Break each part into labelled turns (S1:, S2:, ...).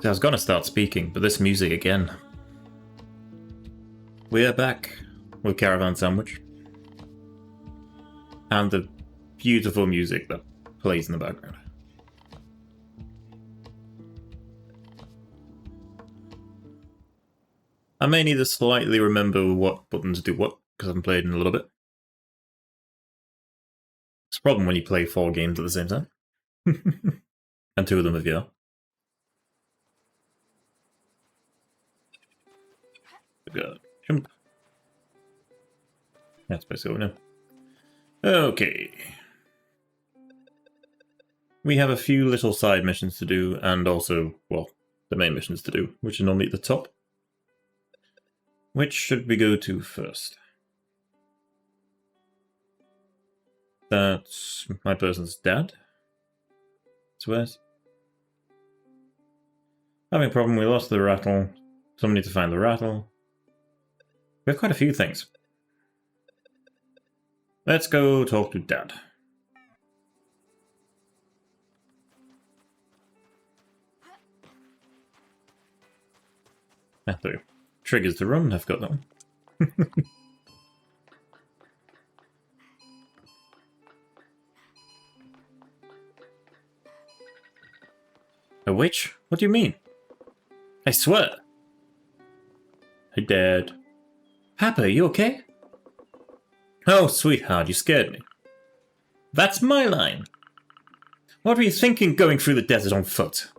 S1: I was gonna start speaking, but this music again. We are back with Caravan Sandwich. And the beautiful music that plays in the background. I may need to slightly remember what buttons do what, because I haven't played in a little bit. It's a problem when you play 4 games at the same time. And 2 of them are VR. Good. Jump. That's basically what we know. Okay. We have a few little side missions to do, and also, well, the main missions to do, which are normally at the top. Which should we go to first? That's my person's dad. Swears. Having a problem, we lost the rattle. Someone need to find the rattle. We have quite a few things. Let's go talk to Dad. Ah, there. Triggers to run, I've got that one. A witch? What do you mean? I swear. Hey, Dad. Papa, you okay? Oh, sweetheart, you scared me. That's my line. What were you thinking going through the desert on foot?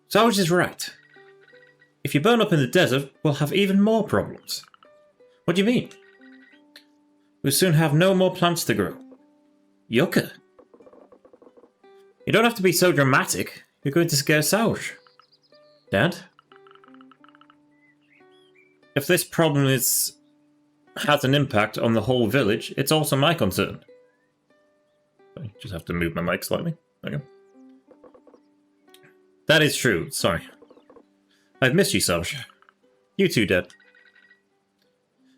S1: Sarge is right. If you burn up in the desert, we'll have even more problems. What do you mean? We'll soon have no more plants to grow. Yucca. You don't have to be so dramatic. You're going to scare Sarge. Dad? If this problem has an impact on the whole village, it's also my concern. I just have to move my mic slightly. Okay. That is true, sorry. I've missed you, Sarge. You too, Dad.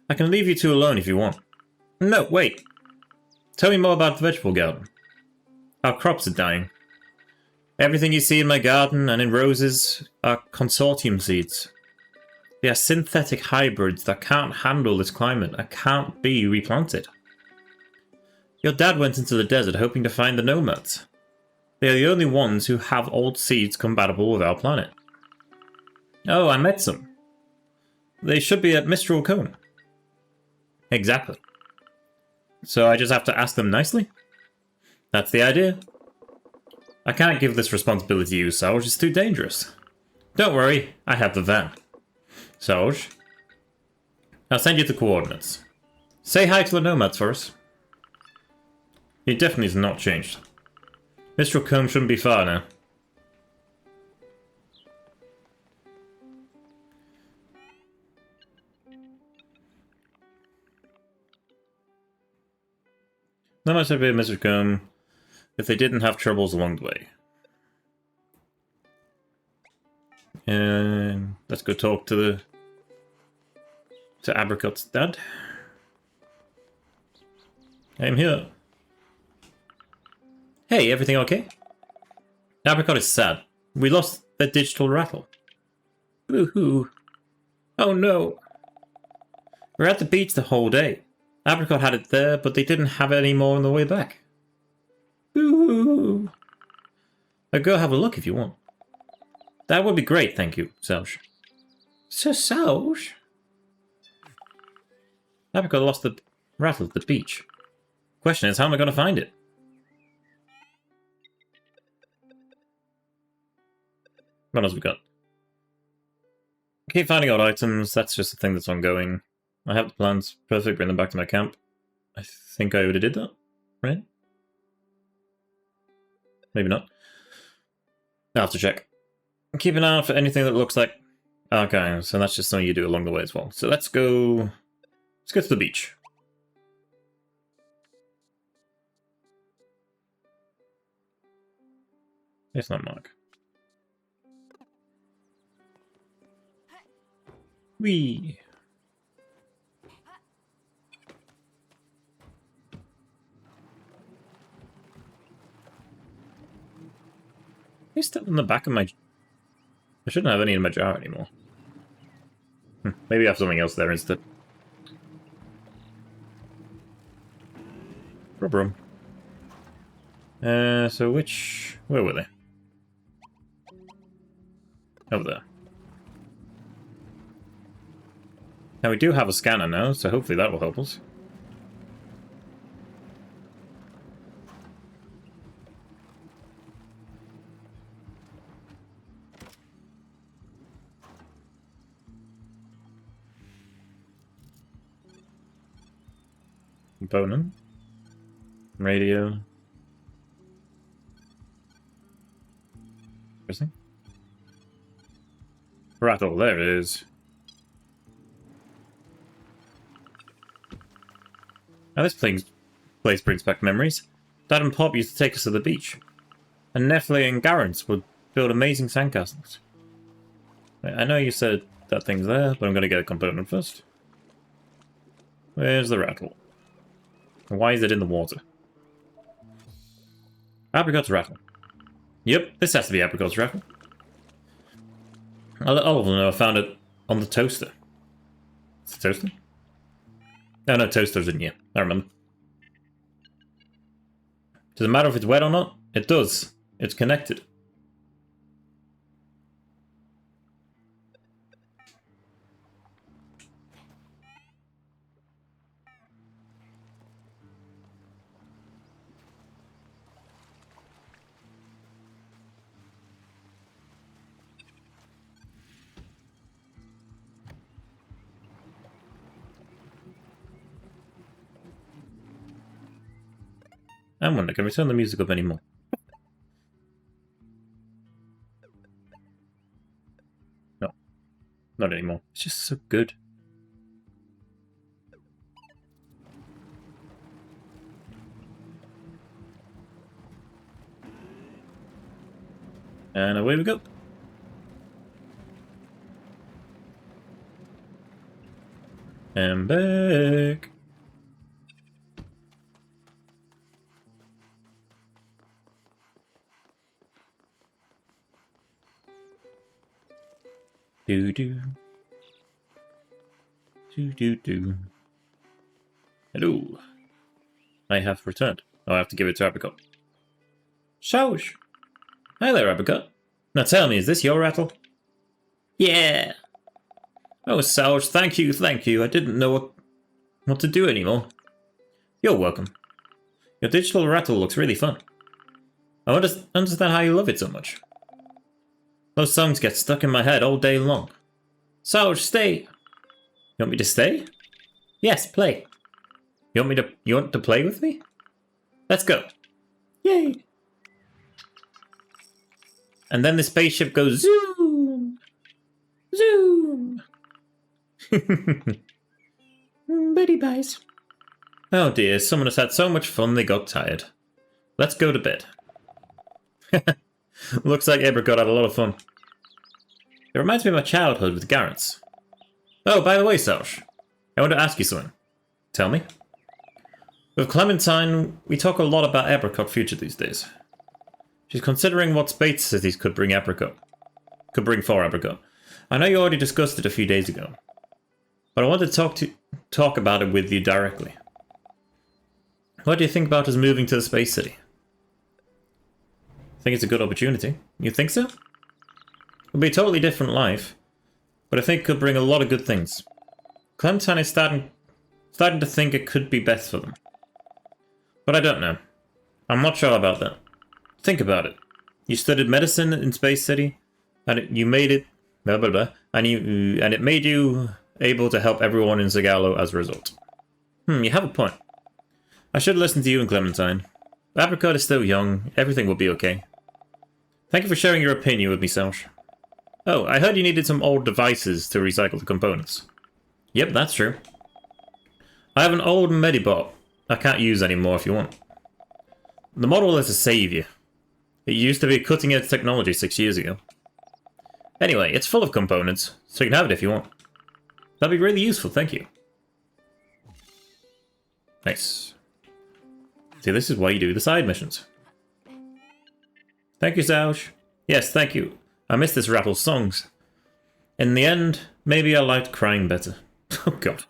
S1: I can leave you two alone if you want. No, wait. Tell me more about the vegetable garden. Our crops are dying. Everything you see in my garden and in Rose's are consortium seeds. They are synthetic hybrids that can't handle this climate and can't be replanted. Your dad went into the desert hoping to find the nomads. They are the only ones who have old seeds compatible with our planet. Oh, I met some. They should be at Mistral Cone. Exactly. So I just have to ask them nicely? That's the idea. I can't give this responsibility to you, Sarge. It's too dangerous. Don't worry, I have the van. Sarge, I'll send you the coordinates. Say hi to the nomads for us. He definitely has not changed. Mistral Cone shouldn't be far now. Not much of a Mr. Combe if they didn't have troubles along the way. And let's go talk to Apricot's dad. I'm here. Hey, everything okay? Apricot is sad. We lost the digital rattle. Boo-hoo. Oh no. We're at the beach the whole day. Apricot had it there, but they didn't have it anymore on the way back. Boo-hoo. I'll go have a look if you want. That would be great, thank you, Sarge. Sir Sarge? Apricot lost the rattle at the beach. Question is, how am I going to find it? What else we got? Keep finding odd items, that's just a thing that's ongoing. I have the plans. Perfect, bring them back to my camp. I think I already did that, right? Maybe not. I'll have to check. Keep an eye out for anything that looks like... Okay, so that's just something you do along the way as well. So let's go... Let's go to the beach. It's not Mark. Whee! Is still in the back of my... I shouldn't have any in my jar anymore. Maybe I have something else there instead. Rubber. So which... Where were they? Over there. Now we do have a scanner now, so hopefully that will help us. Component. Radio. Interesting. Rattle, there it is. Now this place brings back memories. Dad and Pop used to take us to the beach. And Nefle and Garance would build amazing sandcastles. I know you said that thing's there, but I'm going to get a component first. Where's the rattle? And why is it in the water? Apricot's rattle. Yep, this has to be Apricot's rattle. I'll let Oliver know I found it on the toaster. It's a toaster? Oh no, toaster's in here. I remember. Does it matter if it's wet or not? It does. It's connected. And when I can return the music up anymore. No. Not anymore. It's just so good. And away we go. And back. Do. Do. Hello. I have returned. Oh, I have to give it to Apricot. Shoush. Hi there, Apricot. Now tell me, is this your rattle? Yeah. Oh, Souch, thank you. I didn't know what to do anymore. You're welcome. Your digital rattle looks really fun. I understand how you love it so much. Those songs get stuck in my head all day long. Souch, stay! You want me to stay? Yes, play. You want to play with me? Let's go. Yay! And then the spaceship goes zoom! Zoom! Betty buys. Oh dear, someone has had so much fun they got tired. Let's go to bed. Looks like Apricot had a lot of fun. It reminds me of my childhood with Garance. Oh, by the way, Souch, I want to ask you something. Tell me. With Clementine, we talk a lot about Apricot future these days. She's considering what space cities could bring for Apricot. I know you already discussed it a few days ago, but I wanted to talk about it with you directly. What do you think about us moving to the space city? I think it's a good opportunity. You think so? It'll be a totally different life, but I think it could bring a lot of good things. Clementine is starting to think it could be best for them. But I don't know. I'm not sure about that. Think about it. You studied medicine in Space City, and you made it, blah blah blah, and it made you able to help everyone in Zagallo as a result. You have a point. I should listen to you and Clementine. Apricot is still young. Everything will be okay. Thank you for sharing your opinion with me, Selsh. Oh, I heard you needed some old devices to recycle the components. Yep, that's true. I have an old Medibot I can't use anymore if you want. The model is a savior. It used to be cutting-edge technology 6 years ago. Anyway, it's full of components, so you can have it if you want. That'd be really useful, thank you. Nice. See, this is why you do the side missions. Thank you, Zaush. Yes, thank you. I miss this rattle's songs. In the end, maybe I liked crying better. Oh god.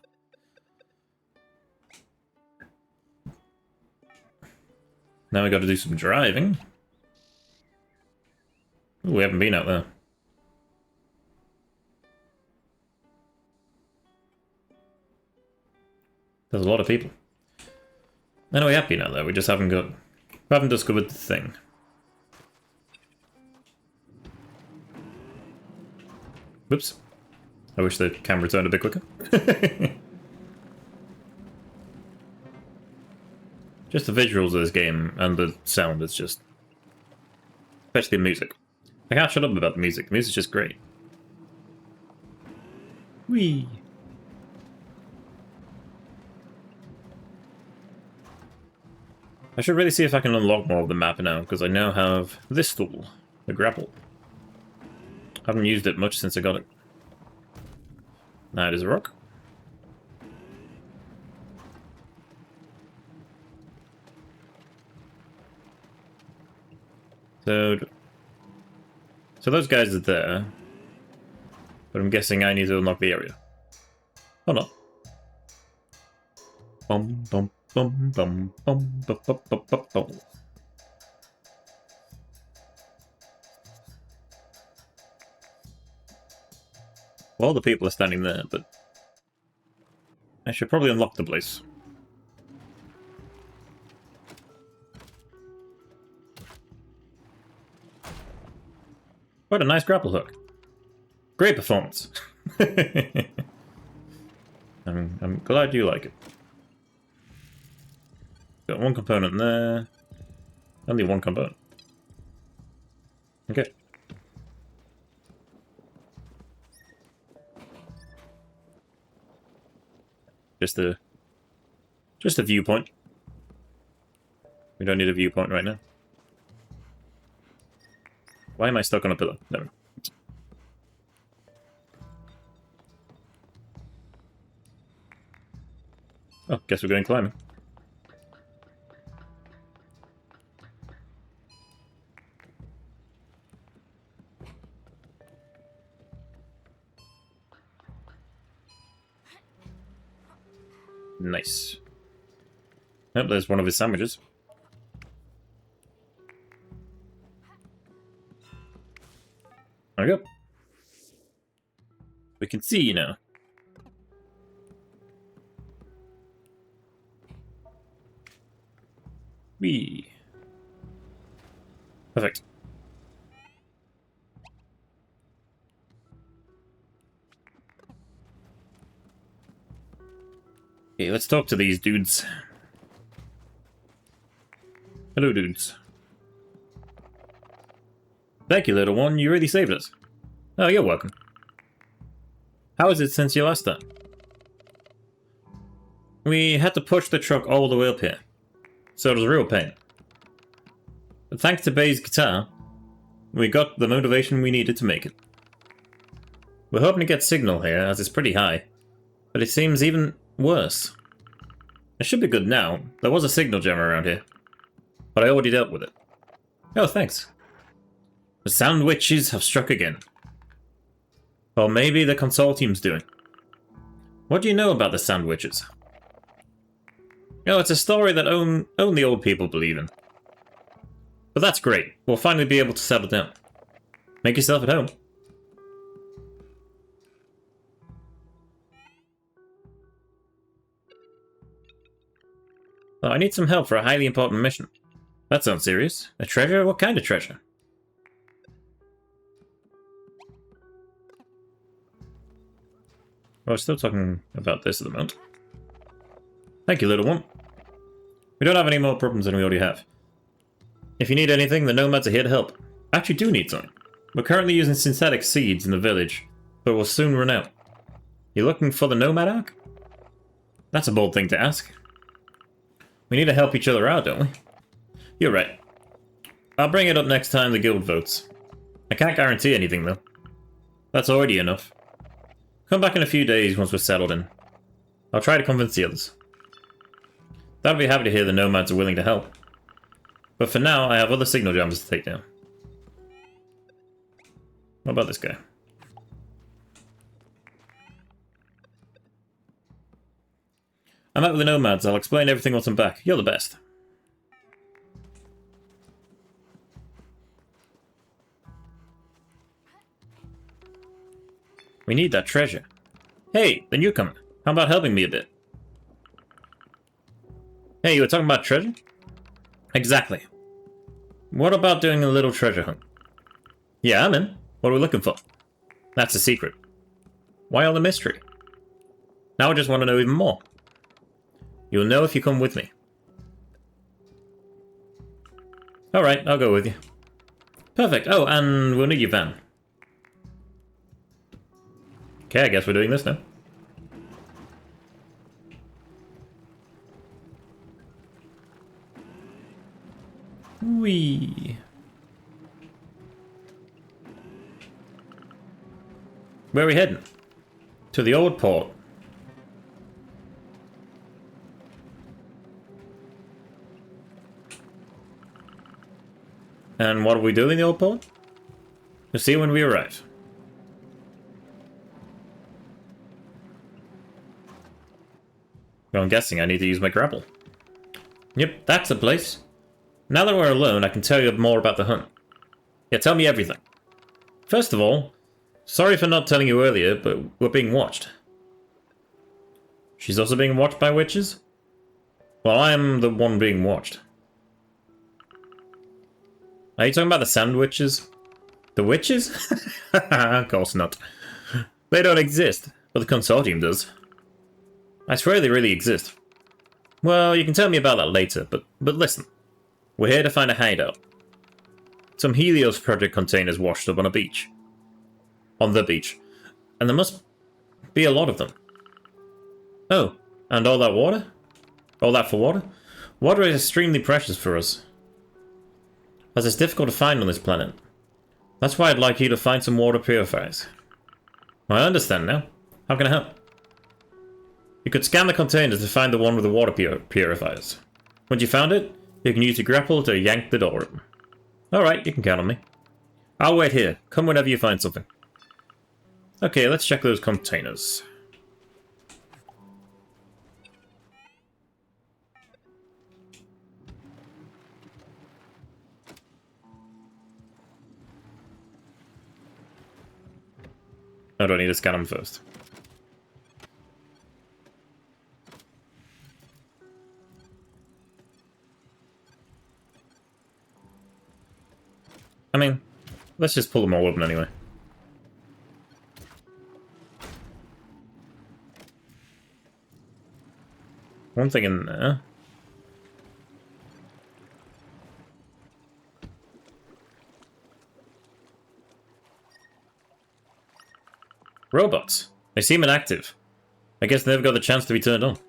S1: Now we got to do some driving. Ooh, we haven't been out there. There's a lot of people. I know we have been out there, we just haven't discovered the thing. Whoops. I wish the camera turned a bit quicker. Just the visuals of this game and the sound is just... especially the music. I can't shut up about the music. The music's just great. Whee! I should really see if I can unlock more of the map now, because I now have this tool, the grapple. I haven't used it much since I got it. Now it is a rock. So those guys are there, but I'm guessing I need to unlock the area. Oh no. Bum bum bum bum bum bum bum bum bum bum. Well, the people are standing there, but I should probably unlock the place. What a nice grapple hook. Great performance. I'm glad you like it. Got one component there. Only one component. Okay. Just a viewpoint. We don't need a viewpoint right now. Why am I stuck on a pillar? Never. Oh, guess we're going climbing. Nice. Yep, there's one of his sandwiches. There we go. We can see you now. Whee. Perfect. Okay, let's talk to these dudes. Hello, dudes. Thank you, little one. You really saved us. Oh, you're welcome. How is it since you last done? We had to push the truck all the way up here, so it was a real pain. But thanks to Bay's guitar, we got the motivation we needed to make it. We're hoping to get signal here, as it's pretty high, but it seems even worse. It should be good now. There was a signal jammer around here, but I already dealt with it. Oh, thanks. The sound witches have struck again. Or maybe the consortium's doing. What do you know about the sound witches? Oh, it's a story that only old people believe in. But that's great. We'll finally be able to settle down. Make yourself at home. Oh, I need some help for a highly important mission. That sounds serious. A treasure? What kind of treasure? Well, we're still talking about this at the moment. Thank you, little one. We don't have any more problems than we already have. If you need anything, the nomads are here to help. I actually do need something. We're currently using synthetic seeds in the village, but we'll soon run out. You looking for the nomad ark? That's a bold thing to ask. We need to help each other out, don't we? You're right. I'll bring it up next time the guild votes. I can't guarantee anything, though. That's already enough. Come back in a few days once we're settled in. I'll try to convince the others. That'll be happy to hear the nomads are willing to help. But for now, I have other signal jammers to take down. What about this guy? I'm out with the nomads. I'll explain everything once I'm back. You're the best. We need that treasure. Hey, the newcomer. How about helping me a bit? Hey, you were talking about treasure? Exactly. What about doing a little treasure hunt? Yeah, I'm in. What are we looking for? That's a secret. Why all the mystery? Now I just want to know even more. You'll know if you come with me. Alright, I'll go with you. Perfect. Oh, and we'll need your van. Okay, I guess we're doing this now. Whee! Where are we heading? To the old port. And what do we do in the old port? We'll see when we arrive. Well, I'm guessing I need to use my grapple. Yep, that's the place. Now that we're alone, I can tell you more about the hunt. Yeah, tell me everything. First of all, sorry for not telling you earlier, but we're being watched. She's also being watched by witches? Well, I am the one being watched. Are you talking about the sand witches? The witches? Of course not. They don't exist, but the consortium does. I swear they really exist. Well, you can tell me about that later, but listen. We're here to find a hideout. Some Helios Project containers washed up on a beach. On the beach. And there must be a lot of them. Oh, and all that water? All that for water? Water is extremely precious for us, as it's difficult to find on this planet. That's why I'd like you to find some water purifiers. I understand now. How can I help? You could scan the containers to find the one with the water purifiers. Once you found it, you can use your grapple to yank the door open. Alright, you can count on me. I'll wait here. Come whenever you find something. Okay, let's check those containers. I don't need to scan them first. I mean, let's just pull them all open anyway. One thing in there. Robots. They seem inactive. I guess they never got the chance to be turned on.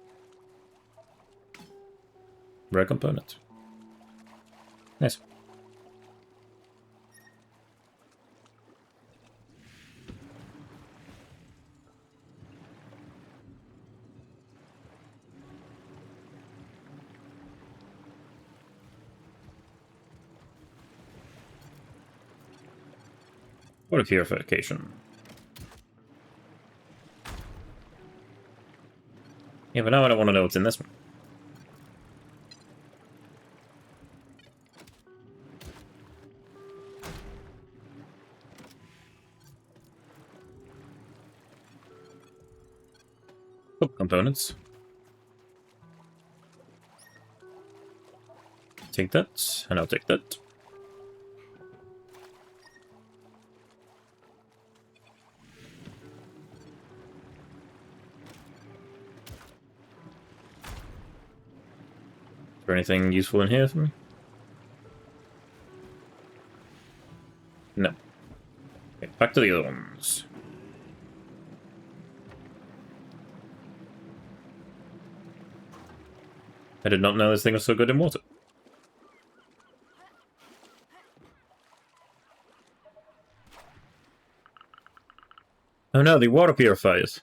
S1: Rare component. Nice. Water purification. Yeah, but now I don't want to know what's in this one. Components. Take that, and I'll take that. Is there anything useful in here for me? No. Okay, back to the other ones. I did not know this thing was so good in water. Oh no, the water purifiers.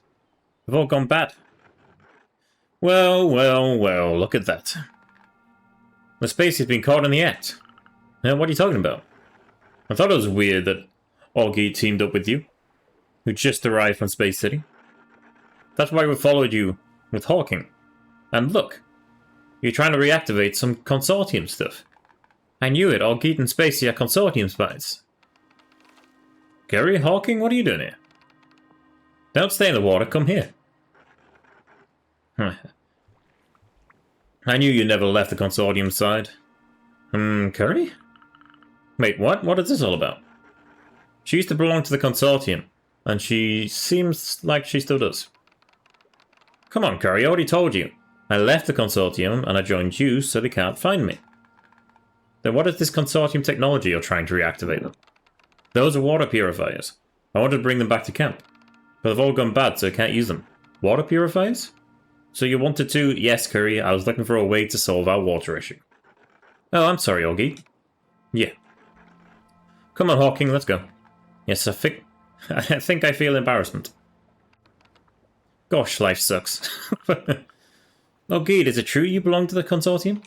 S1: They've all gone bad. Well, well, well, look at that. The space has been caught in the act. Now, what are you talking about? I thought it was weird that Augie teamed up with you, who just arrived from Space City. That's why we followed you with Hawking. And look, you're trying to reactivate some consortium stuff. I knew it, Augie and Spacey are consortium spies. Gary, Hawking, what are you doing here? Don't stay in the water, come here. I knew you never left the consortium side. Curry? Wait, what? What is this all about? She used to belong to the consortium, and she seems like she still does. Come on, Curry, I already told you. I left the consortium, and I joined you, so they can't find me. Then what is this consortium technology you're trying to reactivate them? Those are water purifiers. I wanted to bring them back to camp, but they've all gone bad, so I can't use them. Water purifiers? So you wanted to? Yes, Curry, I was looking for a way to solve our water issue. Oh, I'm sorry, Augie. Yeah. Come on, Hawking, let's go. Yes, I think I feel embarrassment. Gosh, life sucks. Augie, is it true you belong to the consortium?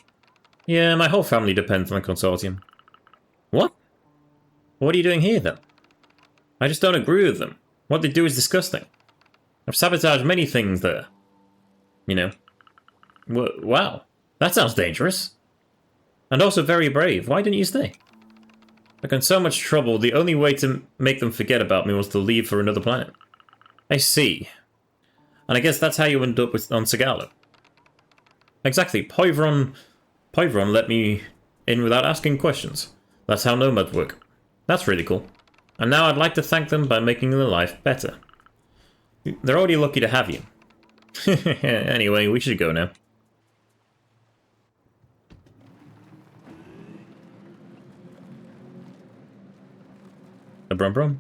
S1: Yeah, my whole family depends on the consortium. What? What are you doing here, then? I just don't agree with them. What they do is disgusting. I've sabotaged many things there. You know. Wow. That sounds dangerous. And also very brave. Why didn't you stay? I got in so much trouble, the only way to make them forget about me was to leave for another planet. I see. And I guess that's how you ended up on Sagala. Exactly. Poivron let me in without asking questions. That's how nomads work. That's really cool. And now I'd like to thank them by making their life better. They're already lucky to have you. Anyway, we should go now. A brum brum.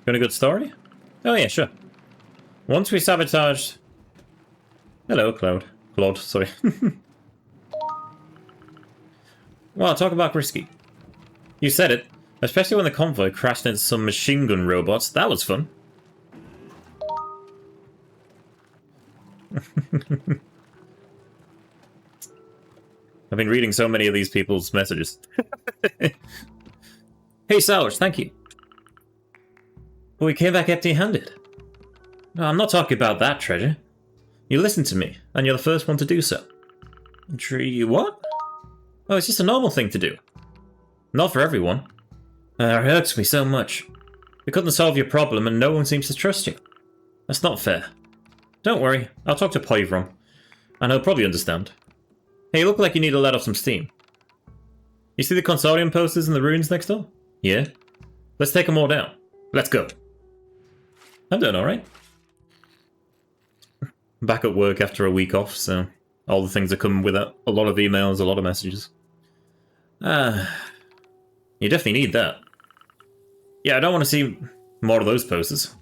S1: Got a good story? Oh yeah, sure. Once we sabotaged... Hello, Claude, sorry. Well, talk about risky. You said it. Especially when the convoy crashed into some machine gun robots. That was fun. I've been reading so many of these people's messages. Hey, Sours, thank you. But we came back empty-handed. No, I'm not talking about that, Treasure. You listened to me, and you're the first one to do so. Tree, what? Oh, it's just a normal thing to do. Not for everyone. It hurts me so much. We couldn't solve your problem, and no one seems to trust you. That's not fair. Don't worry, I'll talk to Poivron, and he'll probably understand. Hey, you look like you need to let off some steam. You see the consortium posters in the ruins next door? Yeah? Let's take them all down. Let's go. I'm doing alright. Back at work after a week off, so all the things that come with it. A lot of emails, a lot of messages. You definitely need that. Yeah, I don't want to see more of those posters.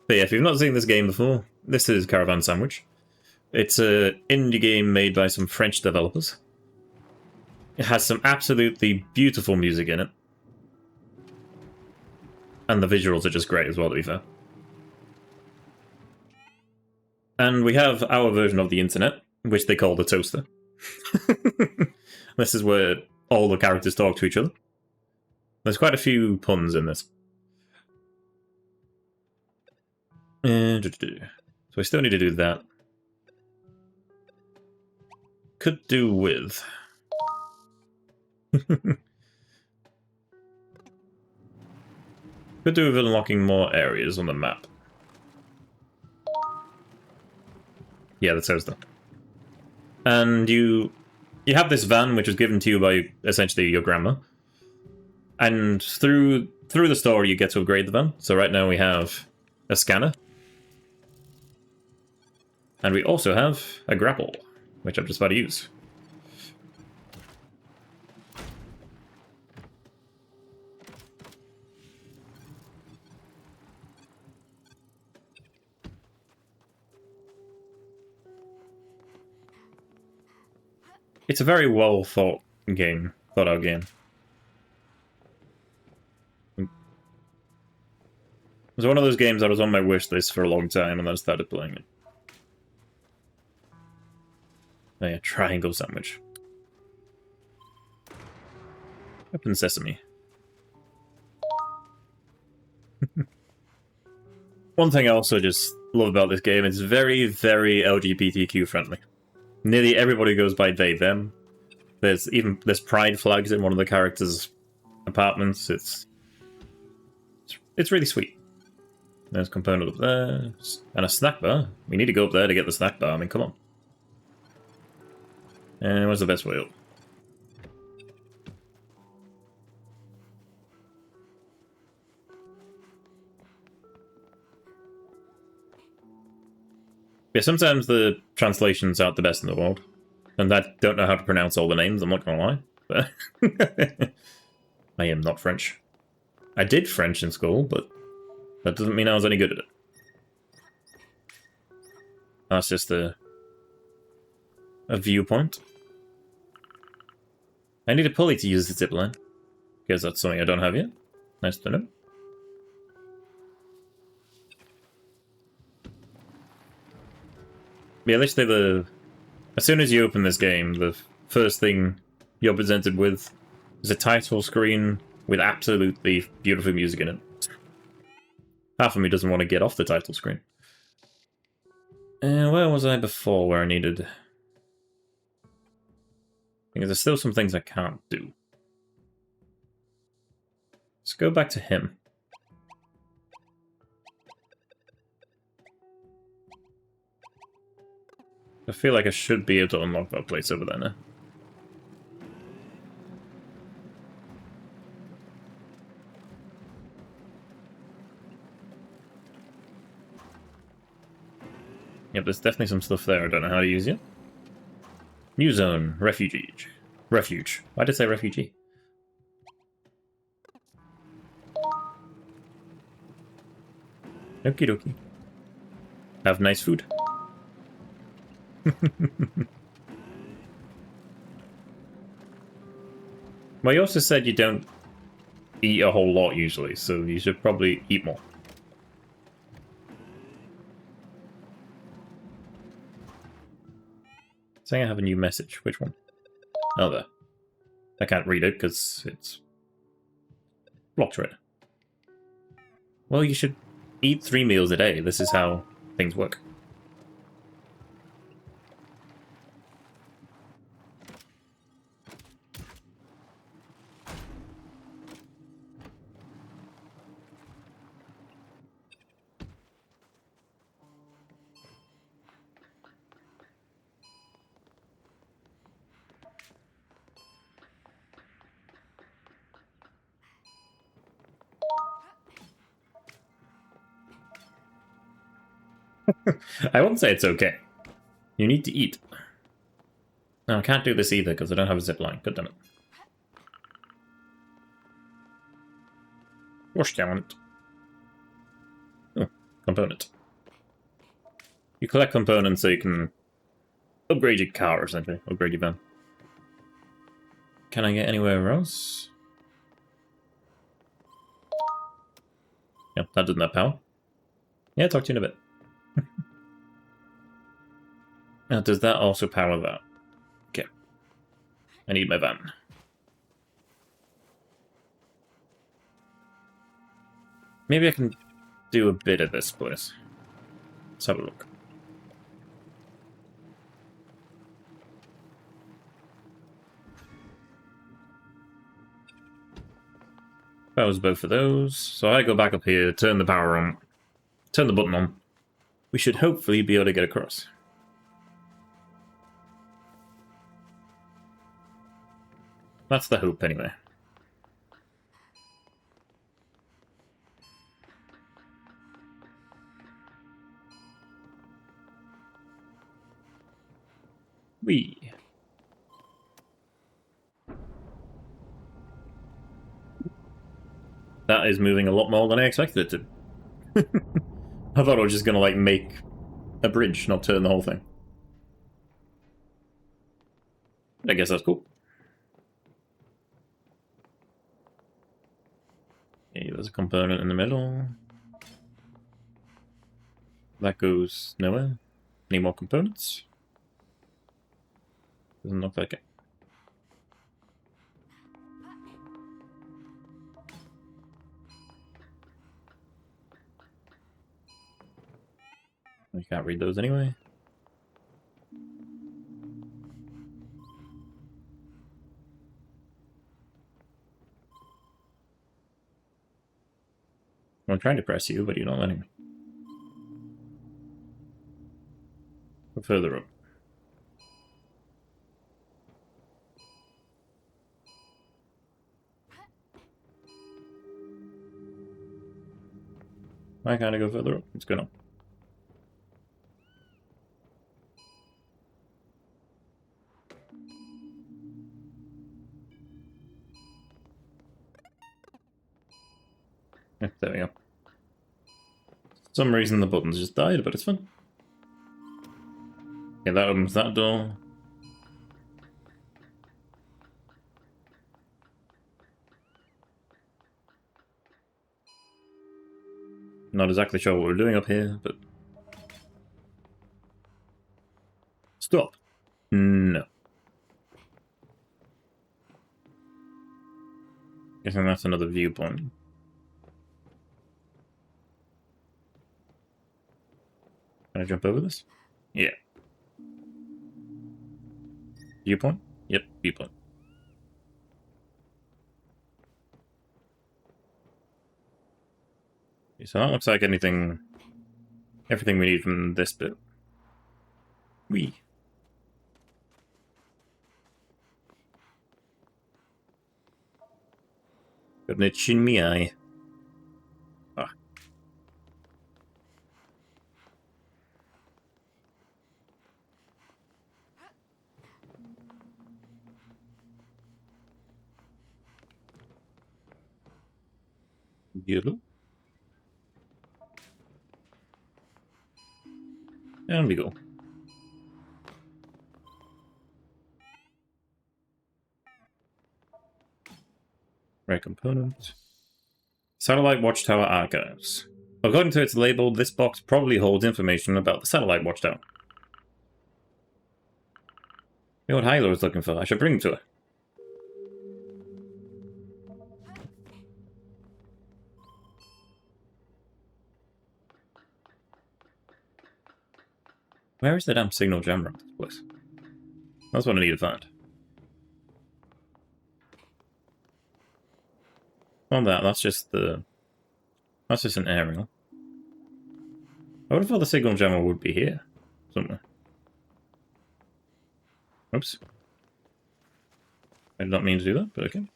S1: But yeah, if you've not seen this game before, this is Caravan Sandwich. It's an indie game made by some French developers. It has some absolutely beautiful music in it. And the visuals are just great as well, to be fair. And we have our version of the internet, which they call the toaster. This is where all the characters talk to each other. There's quite a few puns in this. So I still need to do that. Could do with... Could do with unlocking more areas on the map. Yeah, the toaster. And you have this van which was given to you by essentially your grandma. And through the story you get to upgrade the van. So right now we have a scanner. And we also have a grapple, which I'm just about to use. It's a very well thought out game. It was one of those games that was on my wish list for a long time, and then I started playing it. Oh yeah, triangle sandwich. Open sesame. One thing I also just love about this game, it's very, very LGBTQ friendly. Nearly everybody goes by they, them. There's pride flags in one of the characters' apartments. It's really sweet. There's a component up there. And a snack bar. We need to go up there to get the snack bar. I mean, come on. And what's the best way up? Yeah, sometimes the translations aren't the best in the world. And I don't know how to pronounce all the names, I'm not gonna lie. But I am not French. I did French in school, but that doesn't mean I was any good at it. That's just a viewpoint. I need a pulley to use the zip line. Because that's something I don't have yet. Nice to know. Yeah, literally as soon as you open this game, the first thing you're presented with is a title screen with absolutely beautiful music in it. Half of me doesn't want to get off the title screen. Where was I before where I needed... Because there's still some things I can't do. Let's go back to him. I feel like I should be able to unlock that place over there now. Yep, there's definitely some stuff there I don't know how to use yet. New zone, refugee. Refuge. Why did I say refugee? Okie dokie. Have nice food. Well, you also said you don't eat a whole lot usually, so you should probably eat more. Saying I have a new message. Which one? Oh, there. I can't read it because it's blocked right. Well, you should eat 3 meals a day. This is how things work. I wouldn't say it's okay. You need to eat. No, I can't do this either because I don't have a zipline. God damn it. Gosh damn it. Oh, component. You collect components so you can upgrade your car, essentially. Upgrade your van. Can I get anywhere else? Yep, that doesn't have power. Yeah, talk to you in a bit. Now, does that also power that? Okay. I need my van. Maybe I can do a bit of this place. Let's have a look. That was both of those. So I go back up here, turn the power on, turn the button on. We should hopefully be able to get across. That's the hope, anyway. Whee! That is moving a lot more than I expected it to. I thought I was just gonna, like, make a bridge, not turn the whole thing. I guess that's cool. Okay, there's a component in the middle. That goes nowhere. Any more components? Doesn't look like it. You can't read those anyway. I'm trying to press you, but you're not letting me. Go further up. Why can't I go further up? What's going on? Yeah, there we go. For some reason the buttons just died, but it's fun. Okay, that opens that door. Not exactly sure what we're doing up here, but... Stop! No. Guessing that's another viewpoint. Can I jump over this? Yeah. Viewpoint? Yep, viewpoint. Okay, so that looks like everything we need from this bit. Whee. Got an itch in me eye. Ah. Yellow. And we go. Right component. Satellite Watchtower Archives. According to its label, this box probably holds information about the Satellite Watchtower. You know what Hyla was looking for? I should bring him to her. Where is the damn signal jammer of this place? That's what I need to find. On that's just the... That's just an aerial. I would have thought the signal jammer would be here. Somewhere. Oops. I did not mean to do that, but okay.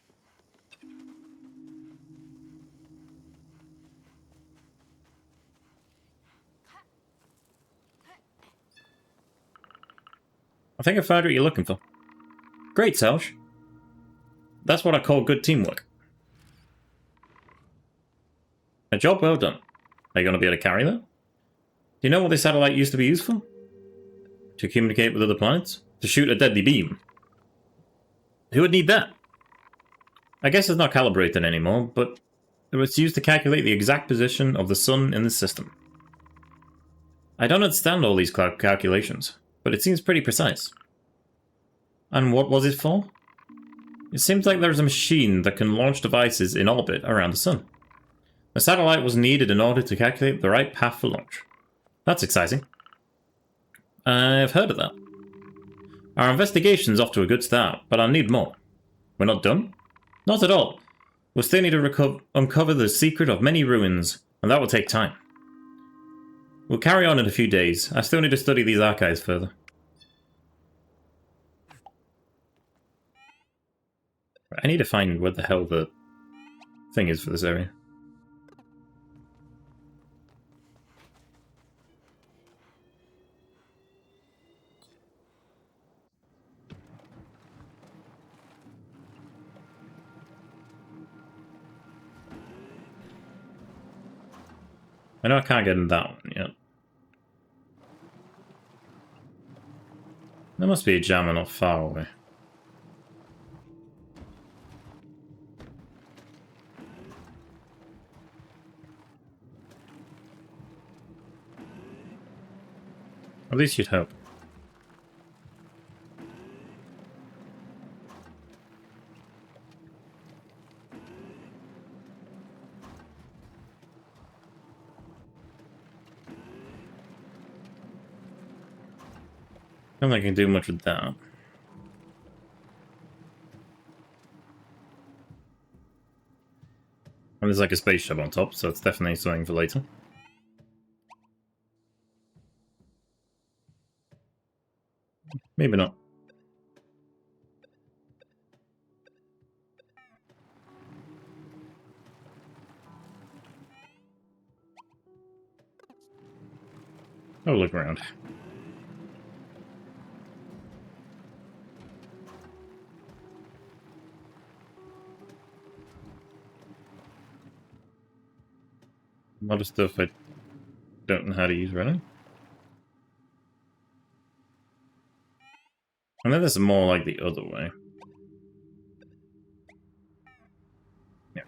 S1: I think I found what you're looking for. Great, Selch. That's what I call good teamwork. A job well done. Are you going to be able to carry that? Do you know what this satellite used to be used for? To communicate with other planets? To shoot a deadly beam? Who would need that? I guess it's not calibrated anymore, but it was used to calculate the exact position of the sun in the system. I don't understand all these calculations, but it seems pretty precise. And what was it for? It seems like there's a machine that can launch devices in orbit around the sun. A satellite was needed in order to calculate the right path for launch. That's exciting. I've heard of that. Our investigation's off to a good start, but I'll need more. We're not done? Not at all. We'll still need to uncover the secret of many ruins, and that will take time. We'll carry on in a few days. I still need to study these archives further. I need to find where the hell the thing is for this area. I know I can't get in that one yet. There must be a jammer not far away. At least you'd hope. don't think I can do much with that. And there's like a space shop on top, so it's definitely something for later. Maybe not. Oh, look around. A lot of stuff I don't know how to use really. And then there's more like the other way. Yeah.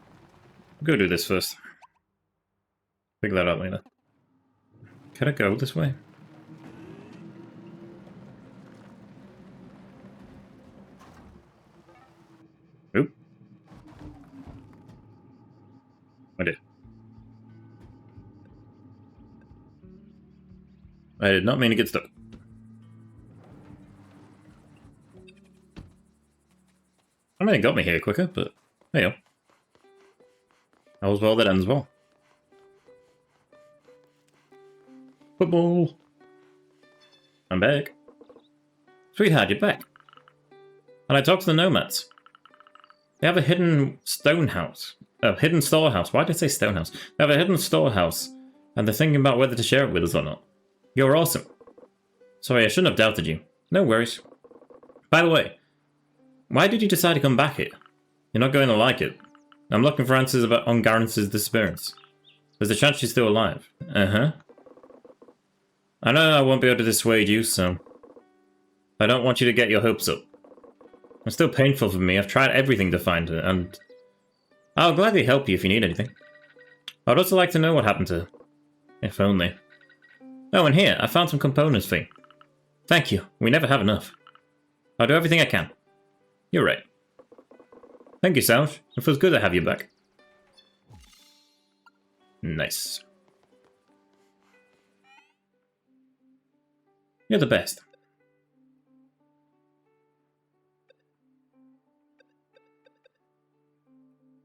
S1: I'll go do this first. Figure that out later. Can I go this way? Oop. I did. I did not mean to get stuck. I mean, it got me here quicker, but there you go. All's well that ends well. Football! I'm back. Sweetheart, you're back. And I talked to the nomads. They have a hidden stone house. Oh, hidden storehouse. Why did I say stone house? They have a hidden storehouse, and they're thinking about whether to share it with us or not. You're awesome. Sorry, I shouldn't have doubted you. No worries. By the way, why did you decide to come back here? You're not going to like it. I'm looking for answers on Garrence's disappearance. There's a chance she's still alive. Uh-huh. I know I won't be able to dissuade you, so I don't want you to get your hopes up. It's still painful for me. I've tried everything to find her, and I'll gladly help you if you need anything. I'd also like to know what happened to her. If only. Oh, and here, I found some components for you. Thank you. We never have enough. I'll do everything I can. You're right. Thank you, South. It feels good to have you back. Nice. You're the best.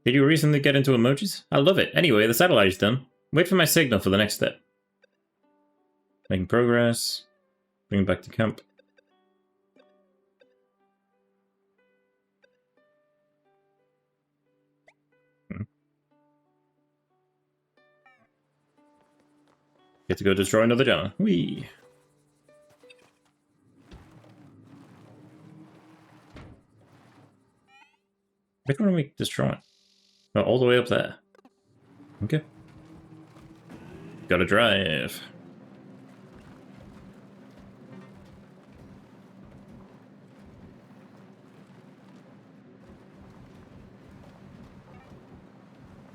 S1: Did you recently get into emojis? I love it. Anyway, the satellite is done. Wait for my signal for the next step. Making progress. Bring it back to camp. Get to go destroy another Jana. Whee! Which one are we destroying? Oh, all the way up there. Okay. Gotta drive.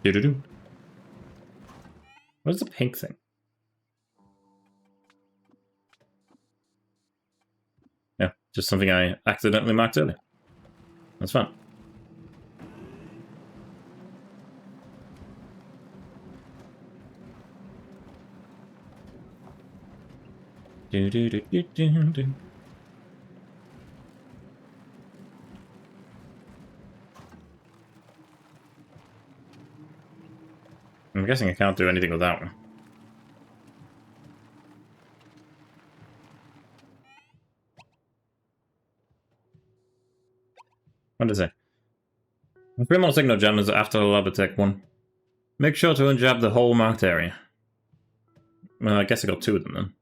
S1: Do-do-do. What is the pink thing? Yeah, just something I accidentally marked earlier. That's fun. Do-do-do-do-do-do. I'm guessing I can't do anything with that one. What does it say? 3 more signal jammers after the Labatech one. Make sure to unjab the whole marked area. Well, I guess I got 2 of them then.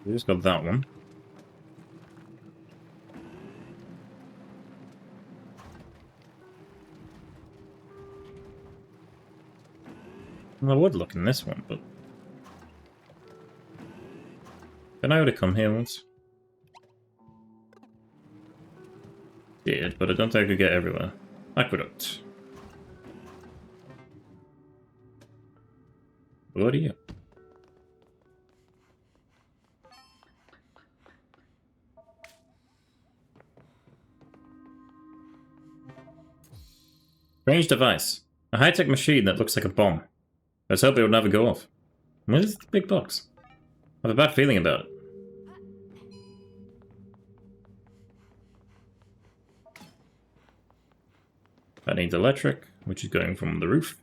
S1: We just got that one. Well, I would look in this one, but... Then I would have come here once. Did, but I don't think I could get everywhere. Aqueduct. What are you? Strange device. A high-tech machine that looks like a bomb. Let's hope it will never go off. What is the big box? I have a bad feeling about it. That needs electric, which is going from the roof.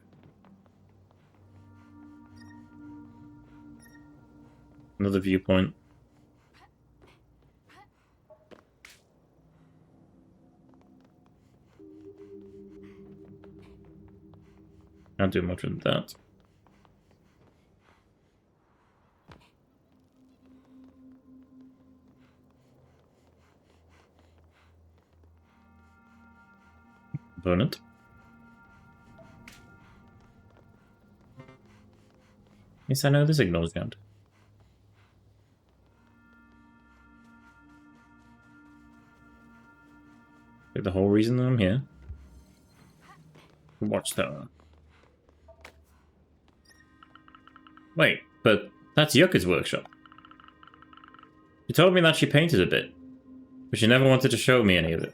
S1: Another viewpoint. Can't do much with that. Component. Yes, I know the signal's out. The whole reason that I'm here. Watchtower. Wait, but that's Yucca's workshop. She told me that she painted a bit, but she never wanted to show me any of it.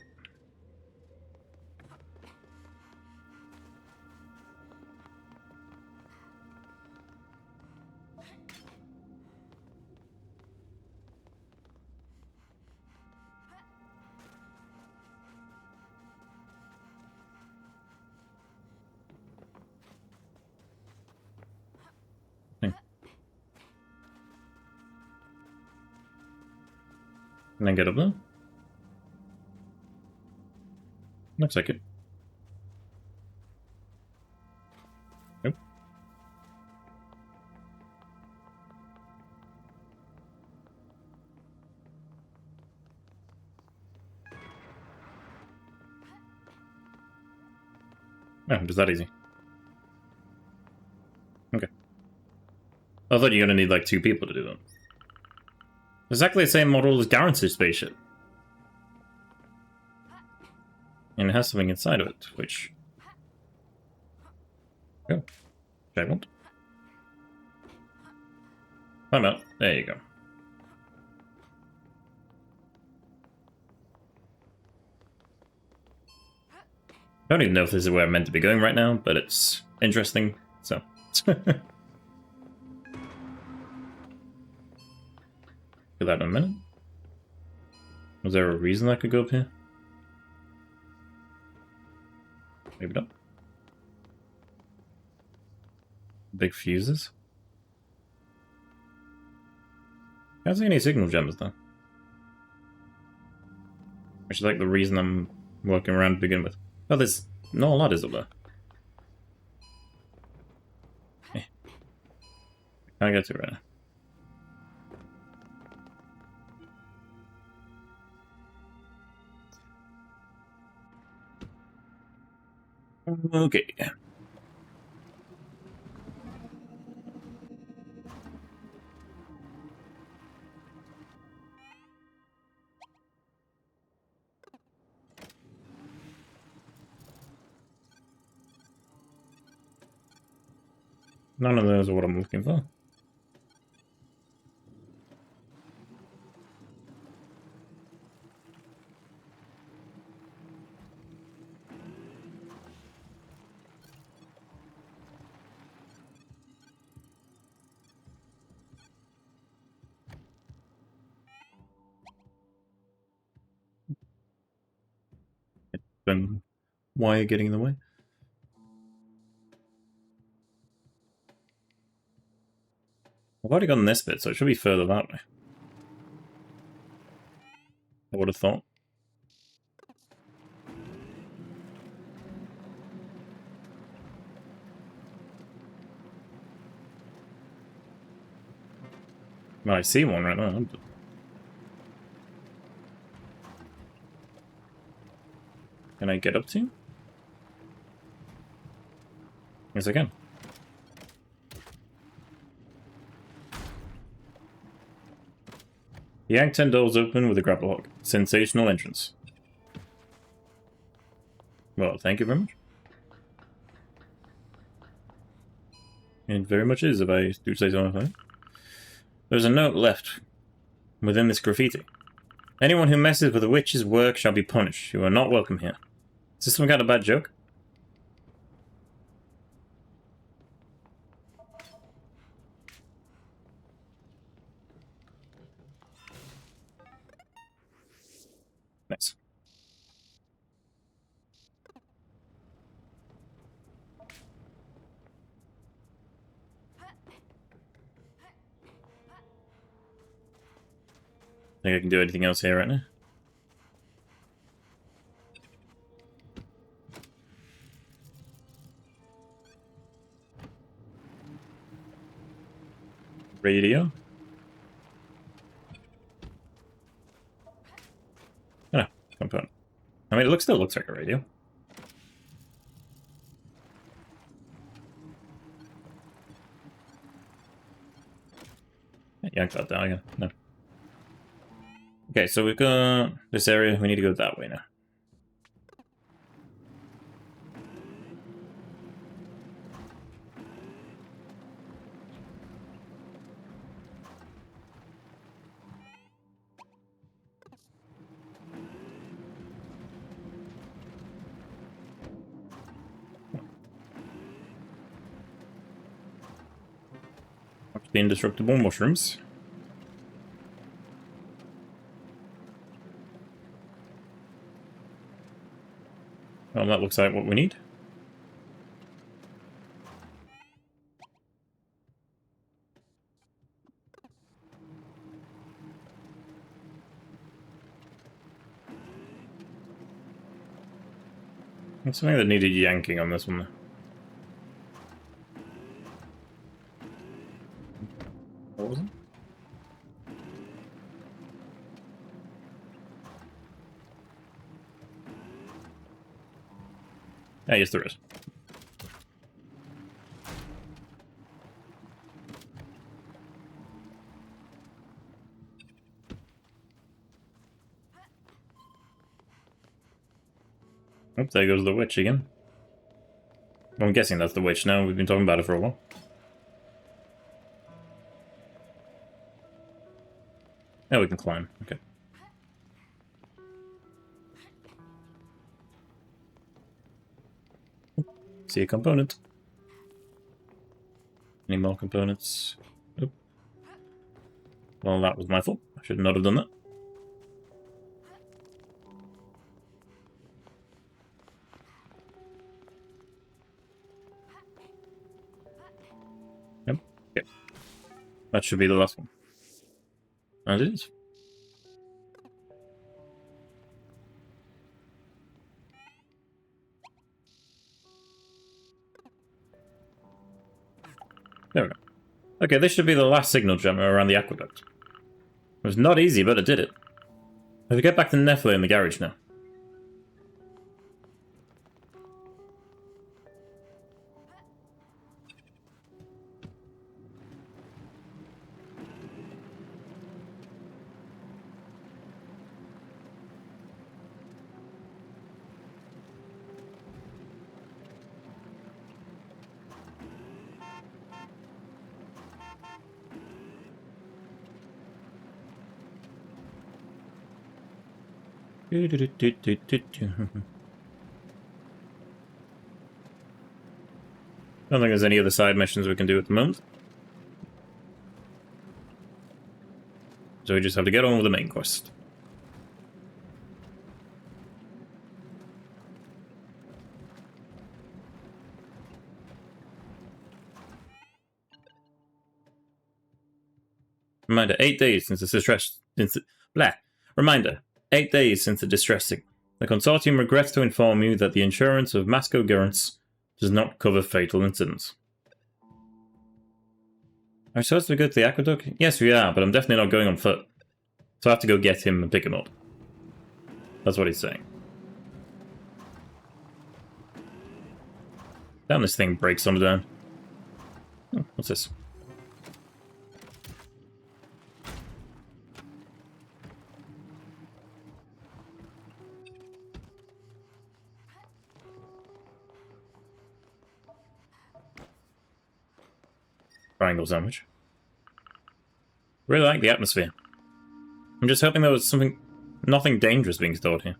S1: Can I get up there? Looks like it. Nope. Oh, just that easy. Okay. I thought you're gonna need like 2 people to do that. Exactly the same model as Garrett's spaceship. And it has something inside of it, which... Oh. I want. I'm out. There you go. I don't even know if this is where I'm meant to be going right now, but it's interesting, so... Get that in a minute. Was there a reason I could go up here? Maybe not. Big fuses. I don't see any signal gems though. Which is like the reason I'm working around to begin with. Oh, there's no ladders up there. Can't get to it right now. Okay. None of those are what I'm looking for. Then why are you getting in the way? I've already gotten this bit, so it should be further that way. I would have thought. Well, I see one right now. But... Can I get up to? Yes, I can. Yank 10 doors open with a grapple hook. Sensational entrance. Well, thank you very much. It very much is, if I do say so. There's a note left within this graffiti. Anyone who messes with a witch's work shall be punished. You are not welcome here. Is this some kind of bad joke? think I can do anything else here right now. Radio. Oh, component. I mean, it still looks like a radio. Yank that down again. No. Okay, so we've got this area. We need to go that way now. The indestructible mushrooms. Well, that looks like what we need. There's something that needed yanking on this one. What was it? Ah, yes, there is. Oh, there goes the witch again. I'm guessing that's the witch now. We've been talking about it for a while. Now we can climb. Okay. See a component. Any more components? Oop. Well, that was my fault. I should not have done that. Yep. Okay. That should be the last one. And it is. There we go. Okay, this should be the last signal gem around the aqueduct. It was not easy, but it did it. I have to get back to Nephilim in the garage now. I don't think there's any other side missions we can do at the moment. So we just have to get on with the main quest. Reminder, 8 days since the distress... Reminder, 8 days since the distressing. The consortium regrets to inform you that the insurance of mass coherence does not cover fatal incidents. Are we supposed to go to the aqueduct? Yes, we are, but I'm definitely not going on foot. So I have to go get him and pick him up. That's what he's saying. Damn, this thing breaks on down. Oh, what's this? Triangle sandwich. Really like the atmosphere. I'm just hoping there was nothing dangerous being stored here.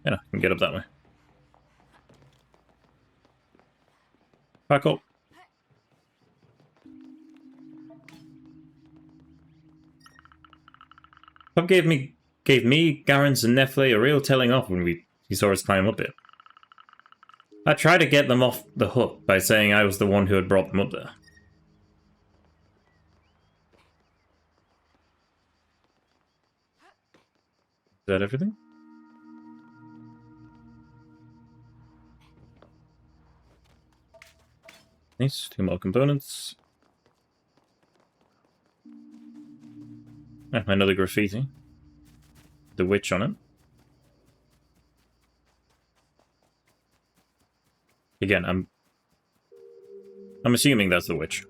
S1: Yeah, I can get up that way. Back up. Pub gave me, Garance and Nephilim a real telling off when he saw us climb up it. I tried to get them off the hook by saying I was the one who had brought them up there. Is that everything? Nice, 2 more components. Ah, another graffiti. The witch on it. Again, I'm assuming that's the witch.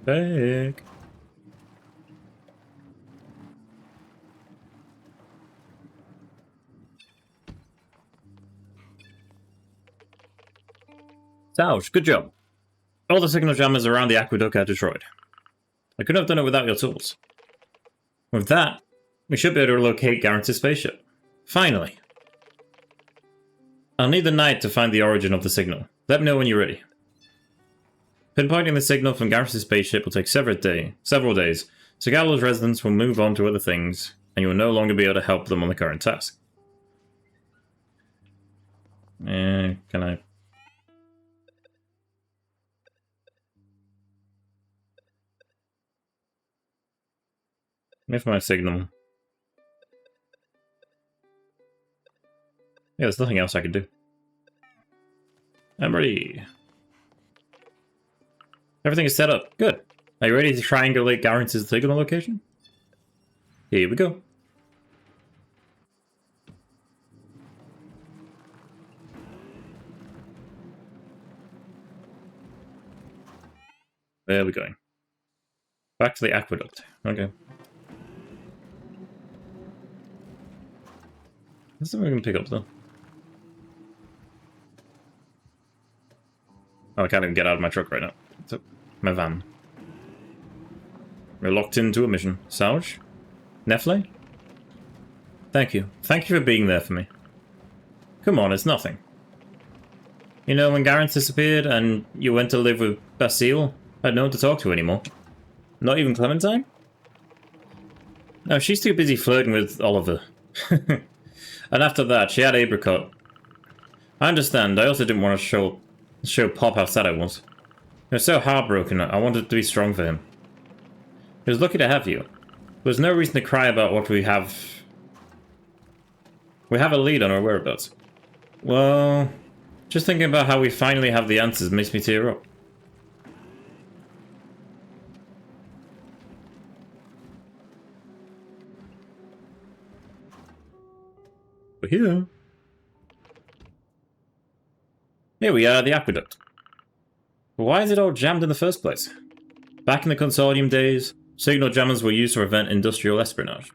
S1: Back. Ouch, good job. All the signal jammers around the aqueduct are destroyed. I couldn't have done it without your tools. With that, we should be able to locate Garrett's spaceship. Finally. I'll need the night to find the origin of the signal. Let me know when you're ready. Pinpointing the signal from Garrett's spaceship will take several days, so Gallo's residents will move on to other things, and you will no longer be able to help them on the current task. Can I... If my signal... Yeah, there's nothing else I can do. I'm ready. Everything is set up. Good. Are you ready to triangulate Garrett's signal location? Here we go. Where are we going? Back to the aqueduct. Okay. That's something we can pick up, though. Oh, I can't even get out of my truck right now. It's my van. We're locked into a mission. Sarge? Nefle? Thank you. Thank you for being there for me. Come on, it's nothing. You know, when Garrett disappeared and you went to live with Basile, I had no one to talk to anymore. Not even Clementine? No, she's too busy flirting with Oliver. And after that, she had Apricot. I understand, I also didn't want to show Pop how sad I was. I was so heartbroken, I wanted to be strong for him. He was lucky to have you. There's no reason to cry about what we have. We have a lead on our whereabouts. Well, just thinking about how we finally have the answers makes me tear up. We're here. Here we are, the aqueduct. But why is it all jammed in the first place? Back in the Consortium days, signal jammers were used to prevent industrial espionage.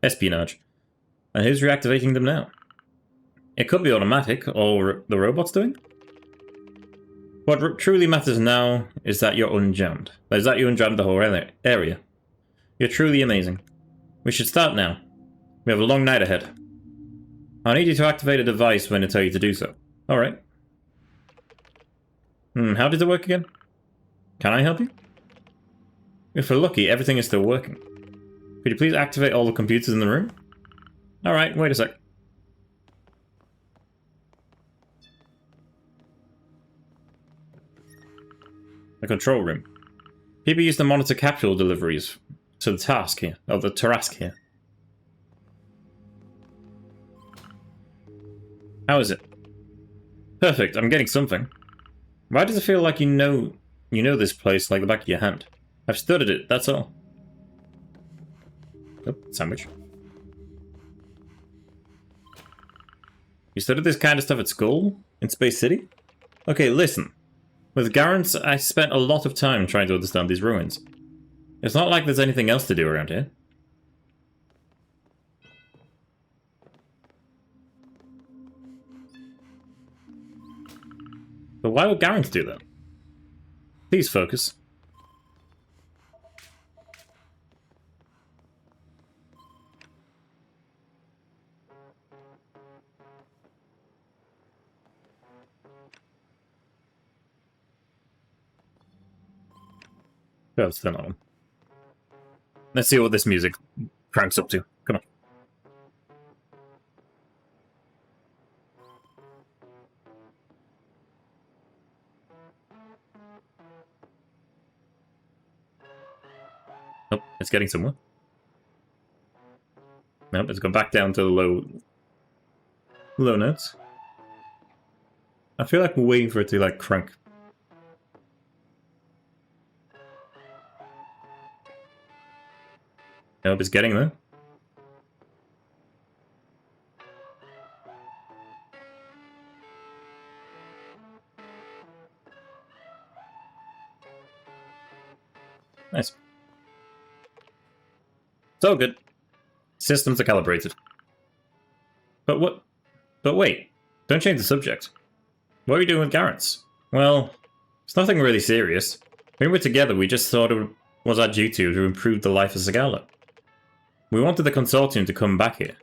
S1: And who's reactivating them now? It could be automatic, or the robots doing? What truly matters now is that you're unjammed. Is that you unjammed the whole area. You're truly amazing. We should start now. We have a long night ahead. I'll need you to activate a device when I tell you to do so. Alright. How did it work again? Can I help you? If we're lucky, everything is still working. Could you please activate all the computers in the room? Alright, wait a sec. The control room. People use to monitor capital deliveries to the task here, or the Tarask here. How is it? Perfect, I'm getting something. Why does it feel like you know this place like the back of your hand? I've studied it, that's all. Oh, sandwich. You studied this kind of stuff at school? In Space City? Okay, listen. With Garrett, I spent a lot of time trying to understand these ruins. It's not like there's anything else to do around here. But why would Garrett do that? Please focus. Yeah, let's turn on. Let's see what this music cranks up to. Come on. Oh, it's getting somewhere. Nope, it's gone back down to the low notes. I feel like we're waiting for it to, like, crank. Nope, it's getting there. Nice. It's all good. Systems are calibrated. But what? But wait. Don't change the subject. What are you doing with Garrett's? Well, it's nothing really serious. When we were together, we just thought it was our duty to improve the life of Sagala. We wanted the consortium to come back here.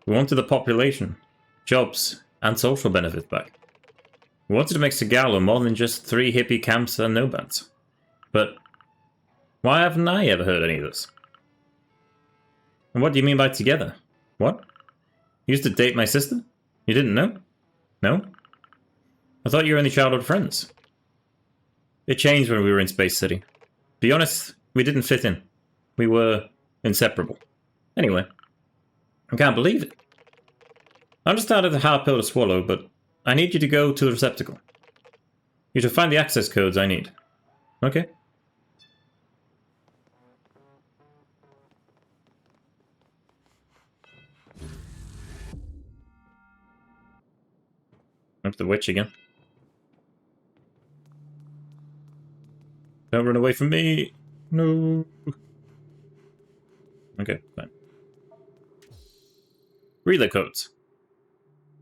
S1: We wanted the population, jobs, and social benefits back. We wanted to make Sagala more than just 3 hippie camps and nomads. But why haven't I ever heard any of this? And what do you mean by together? What? You used to date my sister? You didn't know? No? I thought you were only childhood friends. It changed when we were in Space City. To be honest, we didn't fit in. We were inseparable. Anyway, I can't believe it. I understand it's a hard pill to swallow, but I need you to go to the receptacle. You should find the access codes I need. Okay? Up the witch again. Don't run away from me. No. Okay, fine. Relay codes.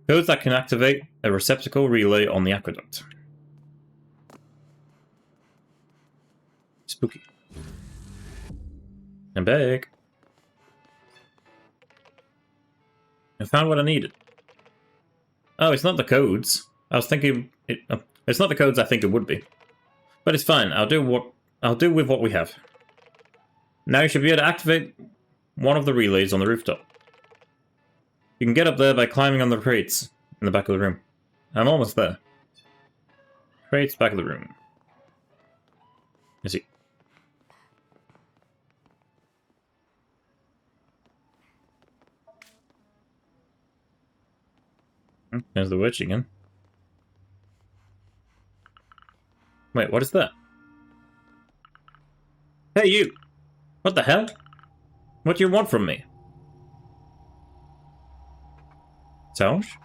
S1: Codes that can activate a receptacle relay on the aqueduct. Spooky. I'm back. I found what I needed. Oh, it's not the codes. I was thinking it's not the codes I think it would be. But it's fine. I'll do with what we have. Now you should be able to activate one of the relays on the rooftop. You can get up there by climbing on the crates in the back of the room. I'm almost there. Crates, back of the room. I see. There's the witch again. Wait, what is that? Hey, you! What the hell? What do you want from me? Sarge?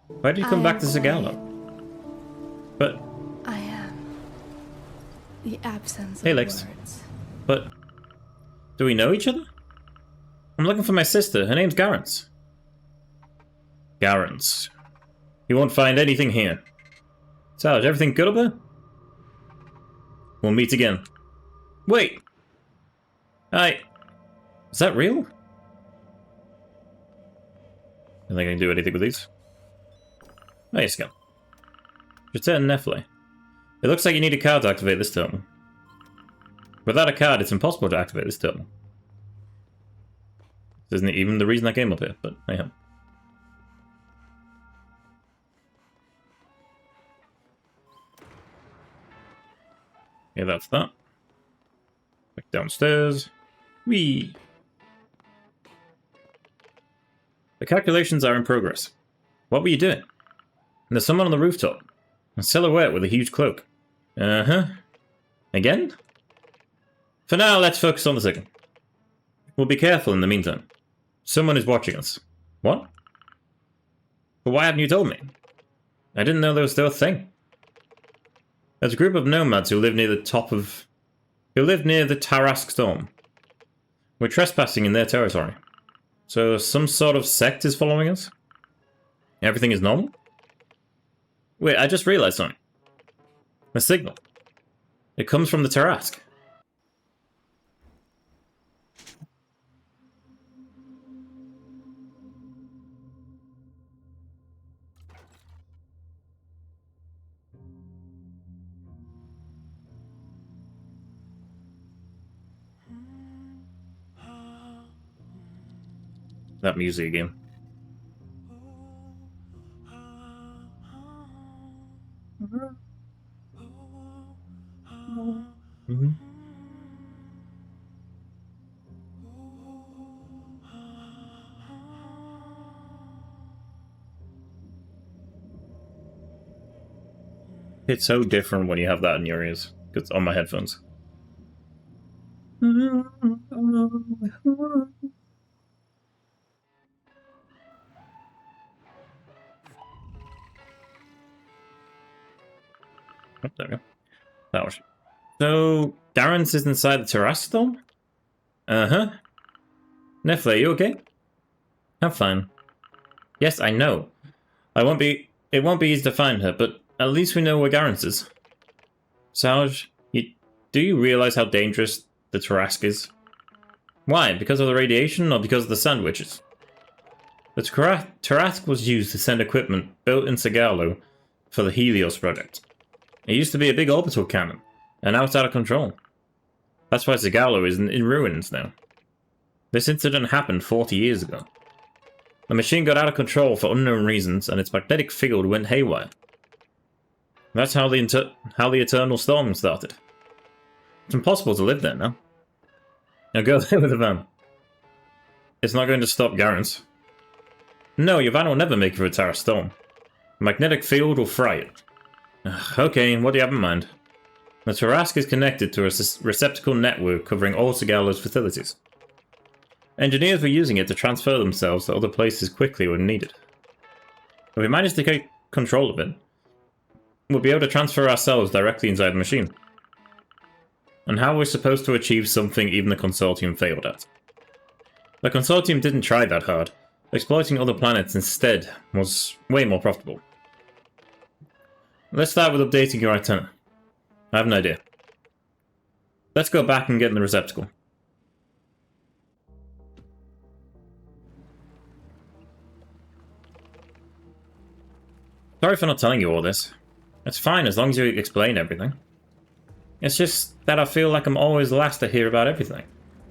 S1: Why did you come back to Sagala? But...
S2: I am. The absence of
S1: hey, Lex.
S2: words.
S1: But... do we know each other? I'm looking for my sister. Her name's Garance. Garance. You won't find anything here. Sarge, everything good up there? We'll meet again. Wait! Is that real? I don't think I can do anything with these. Nice go. Return Nephle. It looks like you need a card to activate this terminal. Without a card, it's impossible to activate this terminal. This isn't even the reason I came up here, but anyhow. Yeah, that's that. Back downstairs. Whee! The calculations are in progress. What were you doing? There's someone on the rooftop. A silhouette with a huge cloak. Uh-huh. Again? For now, let's focus on the signal. We'll be careful in the meantime. Someone is watching us. What? But why hadn't you told me? I didn't know there was still a thing. There's a group of nomads who live near the Tarask Storm. We're trespassing in their territory. So some sort of sect is following us? Everything is normal? Wait, I just realized something. A signal. It comes from the Tarask. that music again. It's so different when you have that in your ears. It's on my headphones. Oh, there we go. That was. So, Garance is inside the terrace though? Uh-huh. Nefle, you okay? I'm fine. Yes, I know. It won't be easy to find her, but at least we know where Garance is. Sarge, do you realize how dangerous the Tarask is? Why? Because of the radiation or because of the sandwiches? The Tarask was used to send equipment built in Segalo for the Helios project. It used to be a big orbital cannon, and now it's out of control. That's why Segalo is in ruins now. This incident happened 40 years ago. The machine got out of control for unknown reasons, and its magnetic field went haywire. That's how the Eternal Storm started. It's impossible to live there now. Now go there with a van. It's not going to stop Garance. No, your van will never make it through a Terra Storm. The magnetic field will fry it. Okay, what do you have in mind? The Tarask is connected to a receptacle network covering all Segalo's facilities. Engineers were using it to transfer themselves to other places quickly when needed. If we manage to take control of it, we'll be able to transfer ourselves directly inside the machine. And how are we supposed to achieve something even the Consortium failed at? The Consortium didn't try that hard. Exploiting other planets instead was way more profitable. Let's start with updating your antenna. I have an idea. Let's go back and get in the receptacle. Sorry for not telling you all this. It's fine as long as you explain everything. It's just that I feel like I'm always last to hear about everything.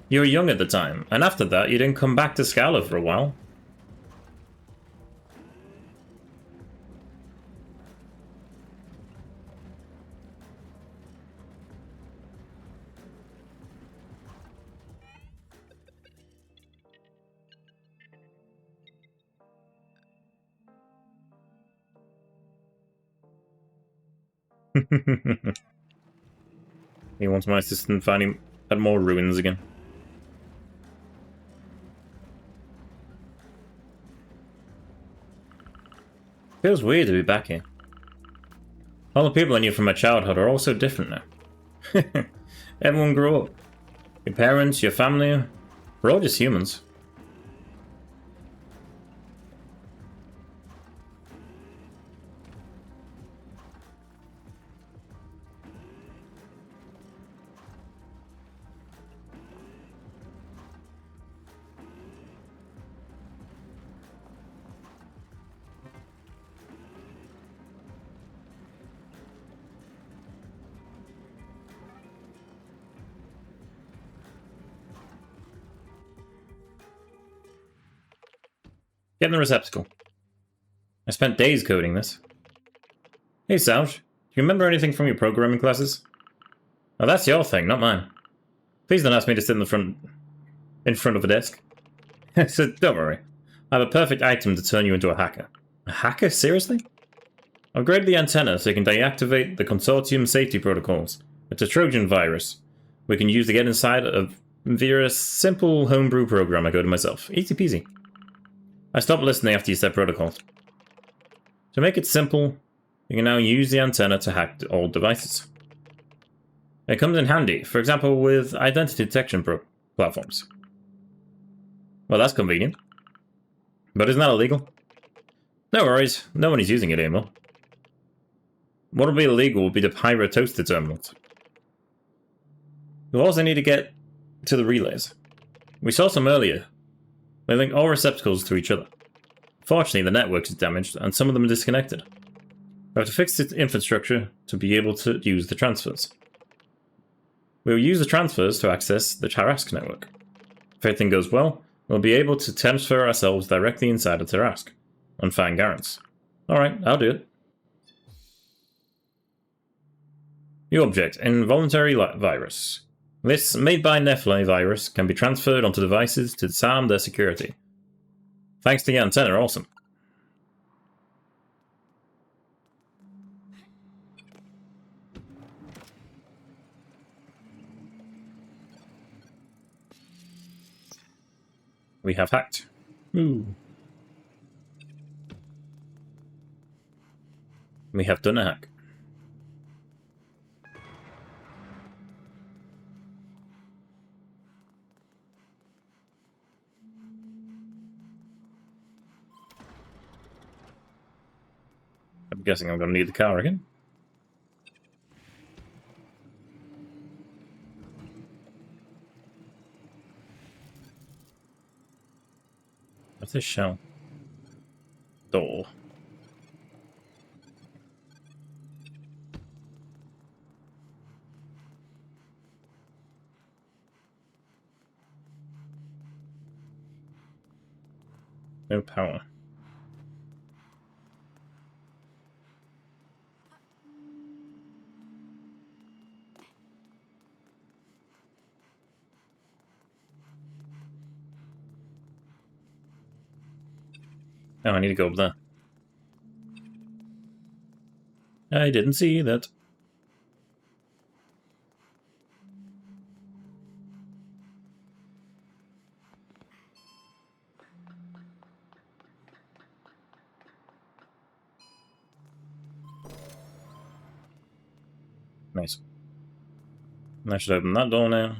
S1: You were young at the time, and after that you didn't come back to Scala for a while. He wants my assistant finding at more ruins again. Feels weird to be back here. All the people I knew from my childhood are all so different now. Everyone grew up. Your parents, your family, we're all just humans. Get in the receptacle. I spent days coding this. Hey, Salge. Do you remember anything from your programming classes? Oh, that's your thing, not mine. Please don't ask me to sit in front of a desk. So don't worry. I have a perfect item to turn you into a hacker. A hacker? Seriously? Upgrade the antenna so you can deactivate the Consortium safety protocols. It's a Trojan virus. We can use to get inside of via a simple homebrew program I coded myself. Easy peasy. I stopped listening after you said protocols. To make it simple, you can now use the antenna to hack old devices. It comes in handy, for example with identity detection platforms. Well, that's convenient. But isn't that illegal? No worries, no one is using it anymore. What will be illegal will be the Pyro Toaster terminals. You'll also need to get to the relays. We saw some earlier. They link all receptacles to each other. Fortunately, the network is damaged, and some of them are disconnected. We have to fix the infrastructure to be able to use the transfers. We will use the transfers to access the Tarask network. If everything goes well, we'll be able to transfer ourselves directly inside of Tarask and find Garants. Alright, I'll do it. New object, involuntary virus. This, made by Nephilim virus, can be transferred onto devices to disarm their security. Thanks to the antenna, awesome. We have hacked. Ooh. We have done a hack. I'm guessing I'm going to need the car again. What's this shell? Door. No power. Oh, I need to go up there. I didn't see that. Nice. And I should open that door now.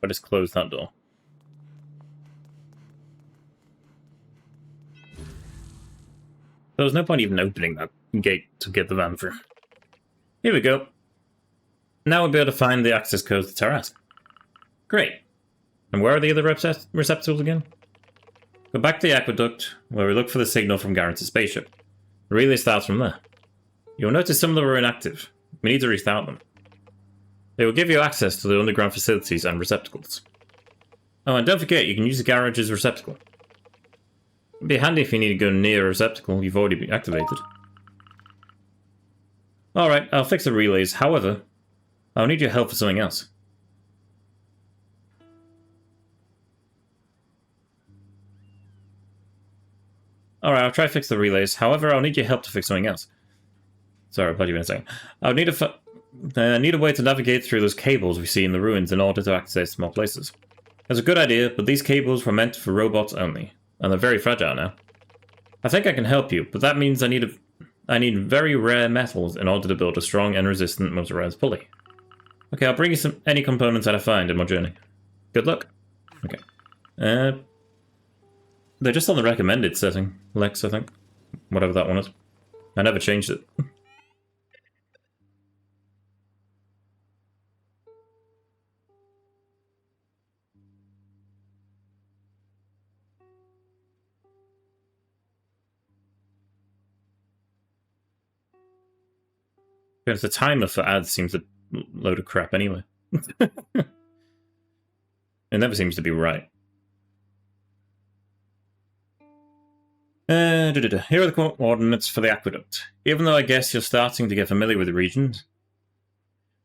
S1: But just close that door. There was no point even opening that gate to get the van through. Here we go. Now we'll be able to find the access codes to Tarask. Great. And where are the other receptacles again? Go back to the aqueduct, where we look for the signal from Garant's spaceship. The relay starts from there. You'll notice some of them are inactive. We need to restart them. They will give you access to the underground facilities and receptacles. Oh, and don't forget, you can use the garage's receptacle. It'd be handy if you need to go near a receptacle you've already activated. Alright, I'll fix the relays. However, I'll need your help for something else. Alright, I'll try to fix the relays. However, I'll need your help to fix something else. Sorry, I thought you were saying. I need a way to navigate through those cables we see in the ruins in order to access more places. That's a good idea, but these cables were meant for robots only, and they're very fragile now. I think I can help you, but that means I need very rare metals in order to build a strong and resistant motorized pulley. Okay, I'll bring you any components that I find in my journey. Good luck. Okay. They're just on the recommended setting, Lex, I think. Whatever that one is. I never changed it. Because the timer for ads seems a load of crap anyway. It never seems to be right. Here are the coordinates for the aqueduct. Even though I guess you're starting to get familiar with the regions,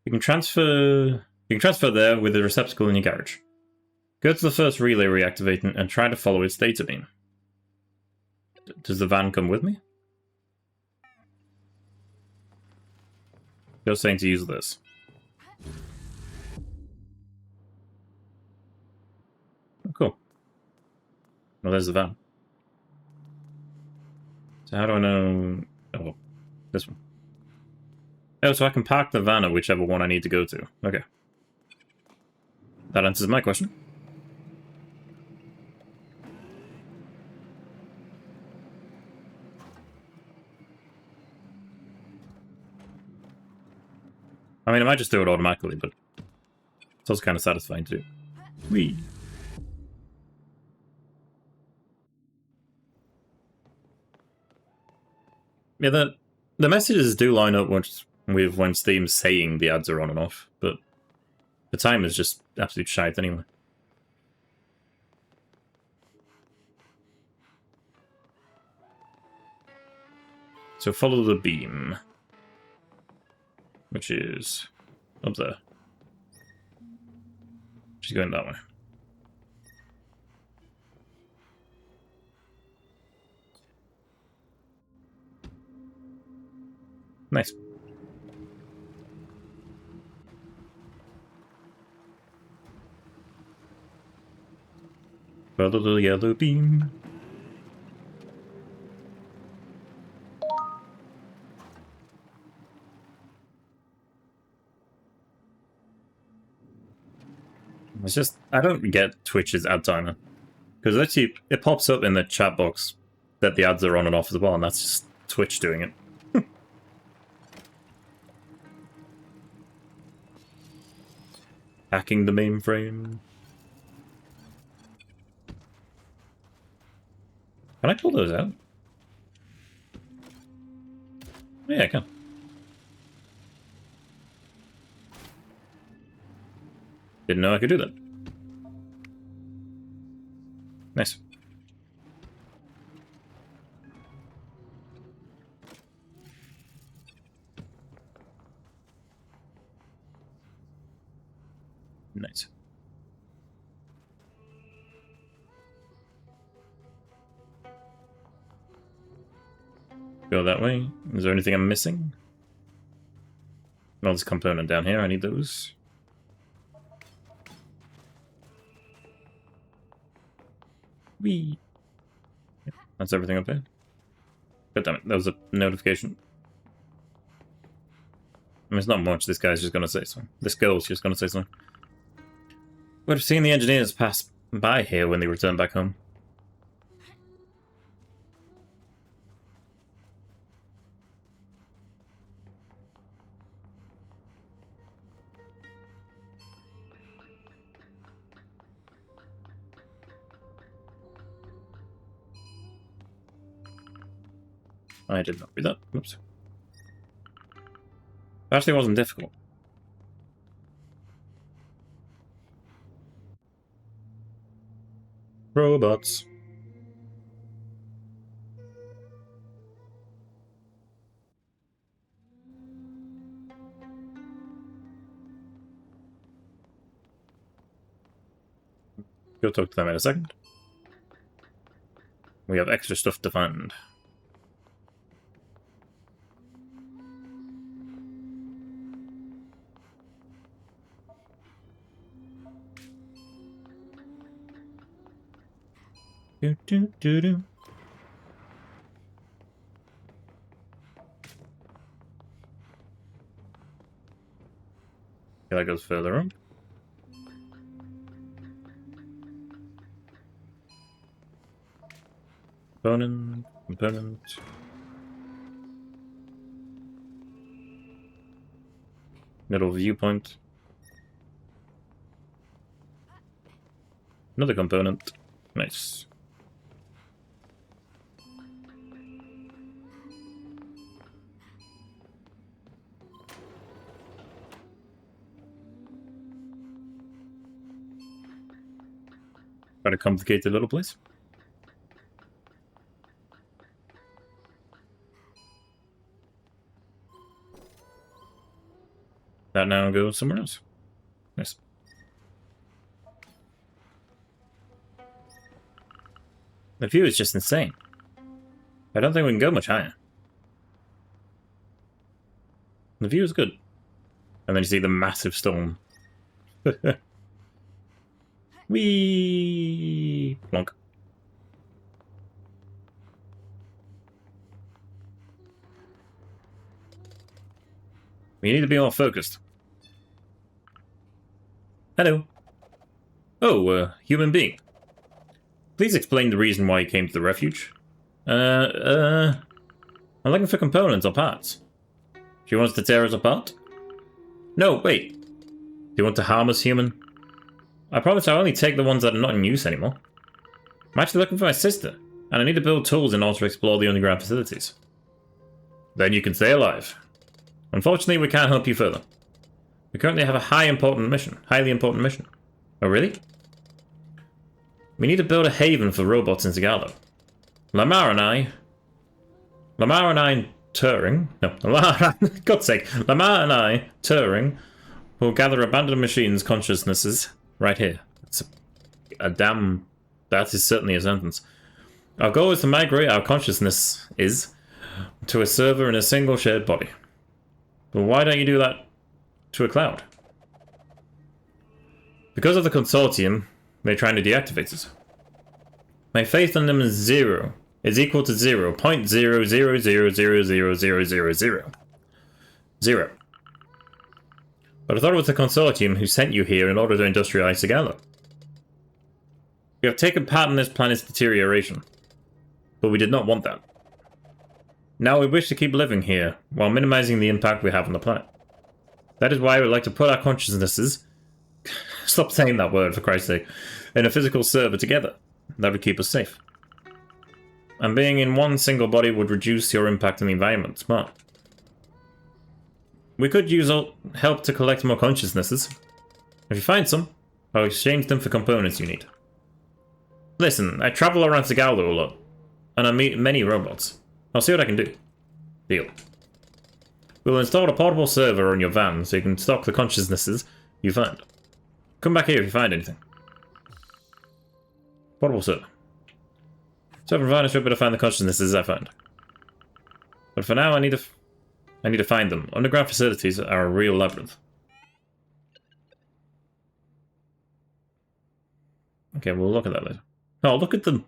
S1: you can transfer there with the receptacle in your garage. Go to the first relay reactivating and try to follow its data beam. Does the van come with me? You're saying to use this. Oh, cool. Well, there's the van. So how do I know... Oh, this one. Oh, so I can park the van at whichever one I need to go to. Okay. That answers my question. I mean, I might just do it automatically, but it's also kind of satisfying too. Whee! Yeah, the messages do line up with when Steam's saying the ads are on and off, but The time is just absolute shite anyway. So follow the beam. Which is up there. She's going that way. Nice. Follow the yellow beam. It's just, I don't get Twitch's ad timer. Because actually, it pops up in the chat box that the ads are on and off as well, and that's just Twitch doing it. Hacking the mainframe. Can I pull those out? Yeah, I can. Didn't know I could do that. Nice. Nice. Go that way. Is there anything I'm missing? No, there's a component down here. I need those. Whee! Yep, that's everything up there. God damn it, that was a notification. I mean, it's not much. This guy's just gonna say something. This girl's just gonna say something. Would have seen the engineers pass by here when they returned back home. I did not read that. Oops. Actually, it wasn't difficult. Robots. Go talk to them in a second. We have extra stuff to find. Do, do, do, do. Okay, that goes further up. Component. Middle viewpoint. Another component. Nice. Quite a complicated little place. That now goes somewhere else. Nice. The view is just insane. I don't think we can go much higher. The view is good. And then you see the massive storm. Whee! Plonk. We need to be more focused. Hello. Oh, human being. Please explain the reason why you came to the refuge. I'm looking for components or parts. Do you want us to tear us apart? No, wait. Do you want to harm us, human? I promise I'll only take the ones that are not in use anymore. I'm actually looking for my sister, and I need to build tools in order to explore the underground facilities. Then you can stay alive. Unfortunately, we can't help you further. We currently have a highly important mission. Oh, really? We need to build a haven for robots in Zagallo. Lamar and I, Turing, God's sake, Lamar and I, Turing, will gather abandoned machines' consciousnesses right here. It's a damn, that is certainly a sentence. Our goal is to migrate our consciousness to a server in a single shared body. But why don't you do that to a cloud? Because of the consortium, they're trying to deactivate us. My faith in them is zero. Is equal to 0.000000000. Zero. But I thought it was the consortium who sent you here in order to industrialize Zagallo. We have taken part in this planet's deterioration, but we did not want that. Now we wish to keep living here, while minimizing the impact we have on the planet. That is why I would like to put our consciousnesses... Stop saying that word, for Christ's sake. In a physical server together. That would keep us safe. And being in one single body would reduce your impact on the environment. Smart. We could use help to collect more consciousnesses. If you find some, I'll exchange them for components you need. Listen, I travel around Zagallo a lot, and I meet many robots. I'll see what I can do. Deal. We'll install a portable server on your van so you can stock the consciousnesses you find. Come back here if you find anything. Portable server. Server provider should be able to find the consciousnesses I find. But for now, I need to find them. Underground facilities are a real labyrinth. Okay, we'll look at that later. Oh, look at them!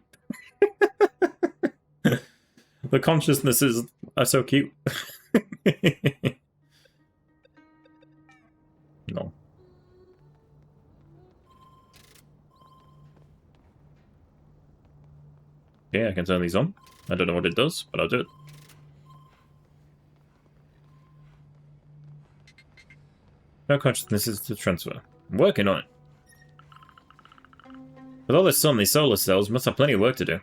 S1: The consciousnesses are so cute. No. Okay, I can turn these on. I don't know what it does, but I'll do it. No consciousnesses to transfer. I'm working on it. With all this sun, these solar cells must have plenty of work to do.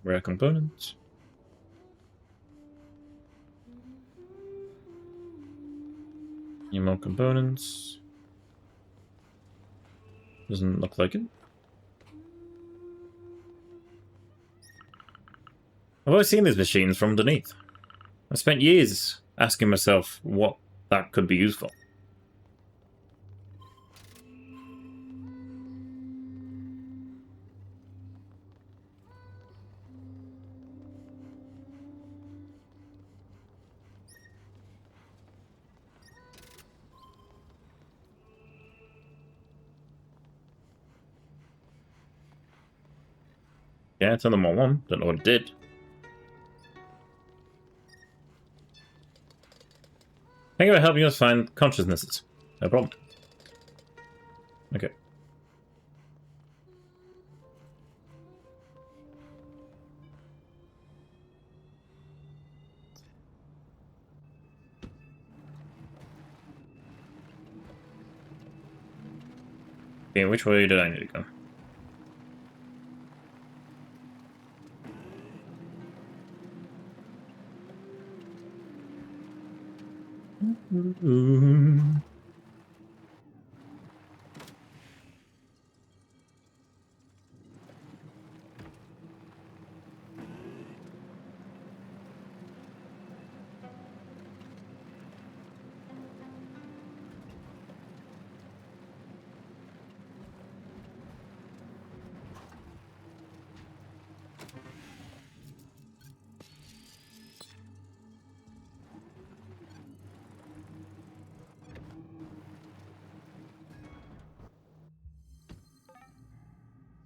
S1: Rare components. Any more components? Doesn't look like it. I've always seen these machines from underneath. I spent years asking myself what that could be used for. Yeah, turn them all on. Don't know what it did. Thank you for helping us find consciousnesses. No problem. Okay. Okay, which way did I need to go?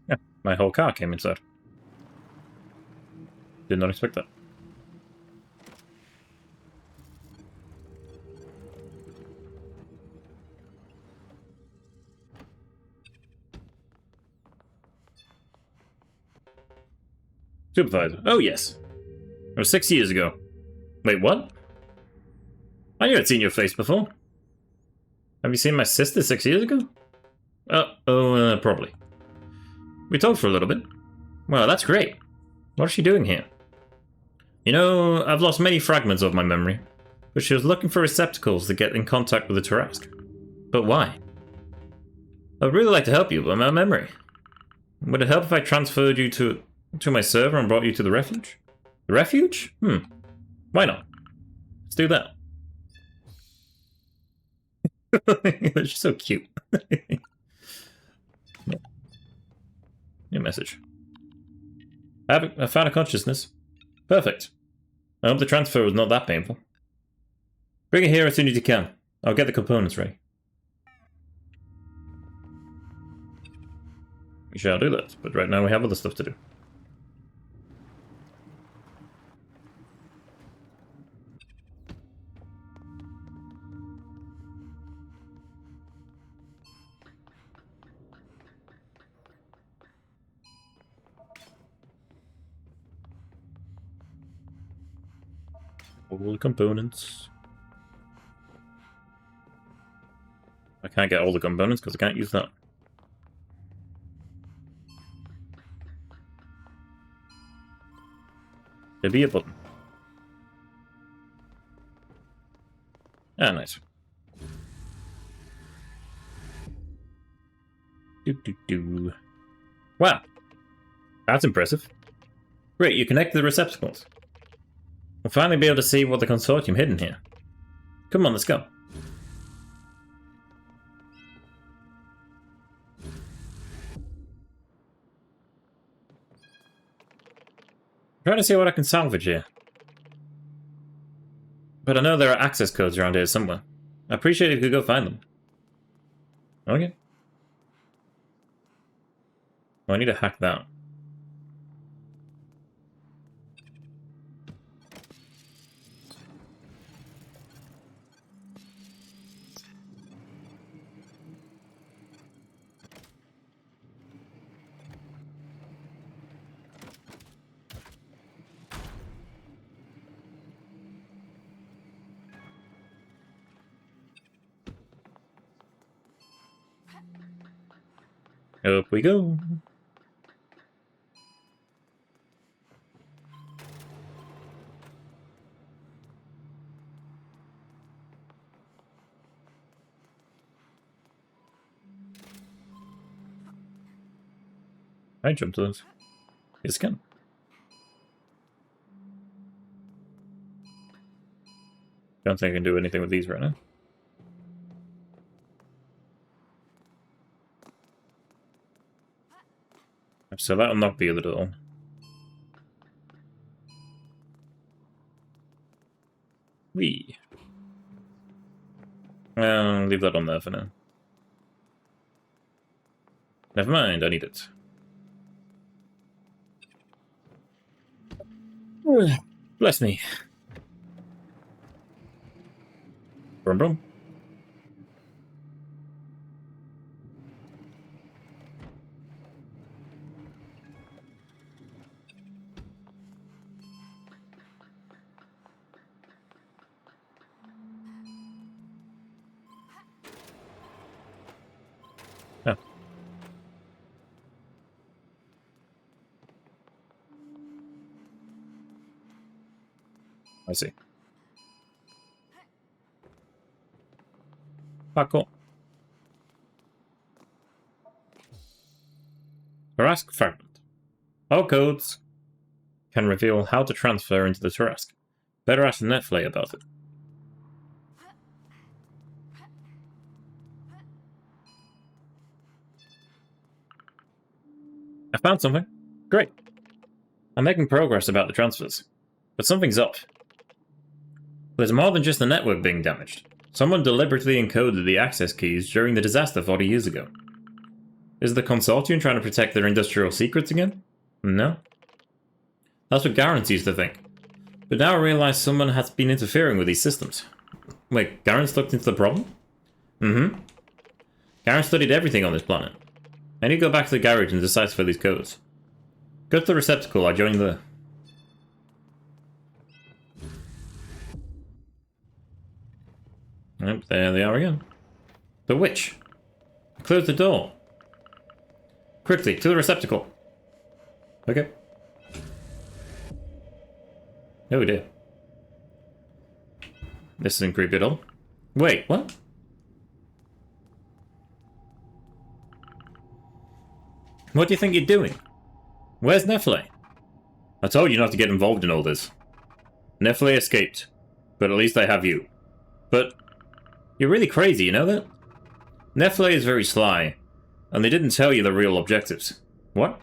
S1: Yeah, my whole car came inside. Did not expect that. Supervisor. Oh, yes. It was 6 years ago. Wait, what? I knew I'd seen your face before. Have you seen my sister 6 years ago? Probably. We talked for a little bit. Well, that's great. What is she doing here? You know, I've lost many fragments of my memory, but she was looking for receptacles to get in contact with the Tarrasque. But why? I'd really like to help you with my memory. Would it help if I transferred you to my server and brought you to the refuge? The refuge? Why not? Let's do that. She's so cute. New message. I found a consciousness. Perfect. I hope the transfer was not that painful. Bring it here as soon as you can. I'll get the components ready. We shall do that, but right now we have other stuff to do. All the components. I can't get all the components because I can't use that. There'd be a button. Ah, nice. Wow. That's impressive. Great, you connected the receptacles. We'll finally be able to see what the consortium hidden here. Come on, let's go. Trying to see what I can salvage here. But I know there are access codes around here somewhere. I appreciate if you could go find them. Okay. Well, I need to hack that. Up we go. I jumped those. Yes, can. Don't think I can do anything with these right now. So that'll not be the door. Wee. Well, leave that on there for now. Never mind, I need it. Bless me. Brum brum. Oh. I see. Cool. Tarrasque fragment. All codes can reveal how to transfer into the Tarrasque. Better ask the Netflay about it. I found something. Great. I'm making progress about the transfers. But something's up. There's more than just the network being damaged. Someone deliberately encoded the access keys during the disaster 40 years ago. Is the Consortium trying to protect their industrial secrets again? No. That's what Garance used to think. But now I realize someone has been interfering with these systems. Wait, Garance looked into the problem? Mm-hmm. Garance studied everything on this planet. I need to go back to the garage and decipher these codes. Go to the receptacle, I joined there. Yep, there they are again. The witch! Close the door. Quickly, to the receptacle. Okay. Oh dear. This isn't creepy at all. Wait, what? What do you think you're doing? Where's Nefle? I told you not to get involved in all this. Nefle escaped, but at least I have you. But you're really crazy, you know that? Nefle is very sly, and they didn't tell you the real objectives. What?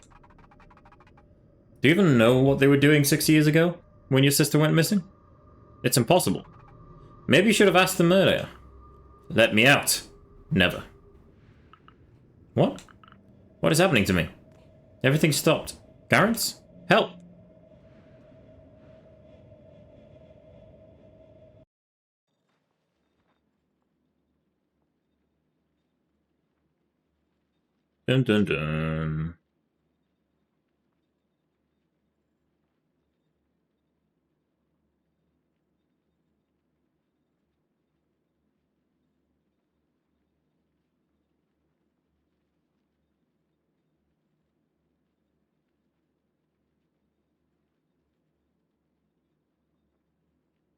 S1: Do you even know what they were doing 6 years ago, when your sister went missing? It's impossible. Maybe you should have asked them earlier. Let me out. Never. What? What is happening to me? Everything stopped. Garrett? Help! Dun dun dun.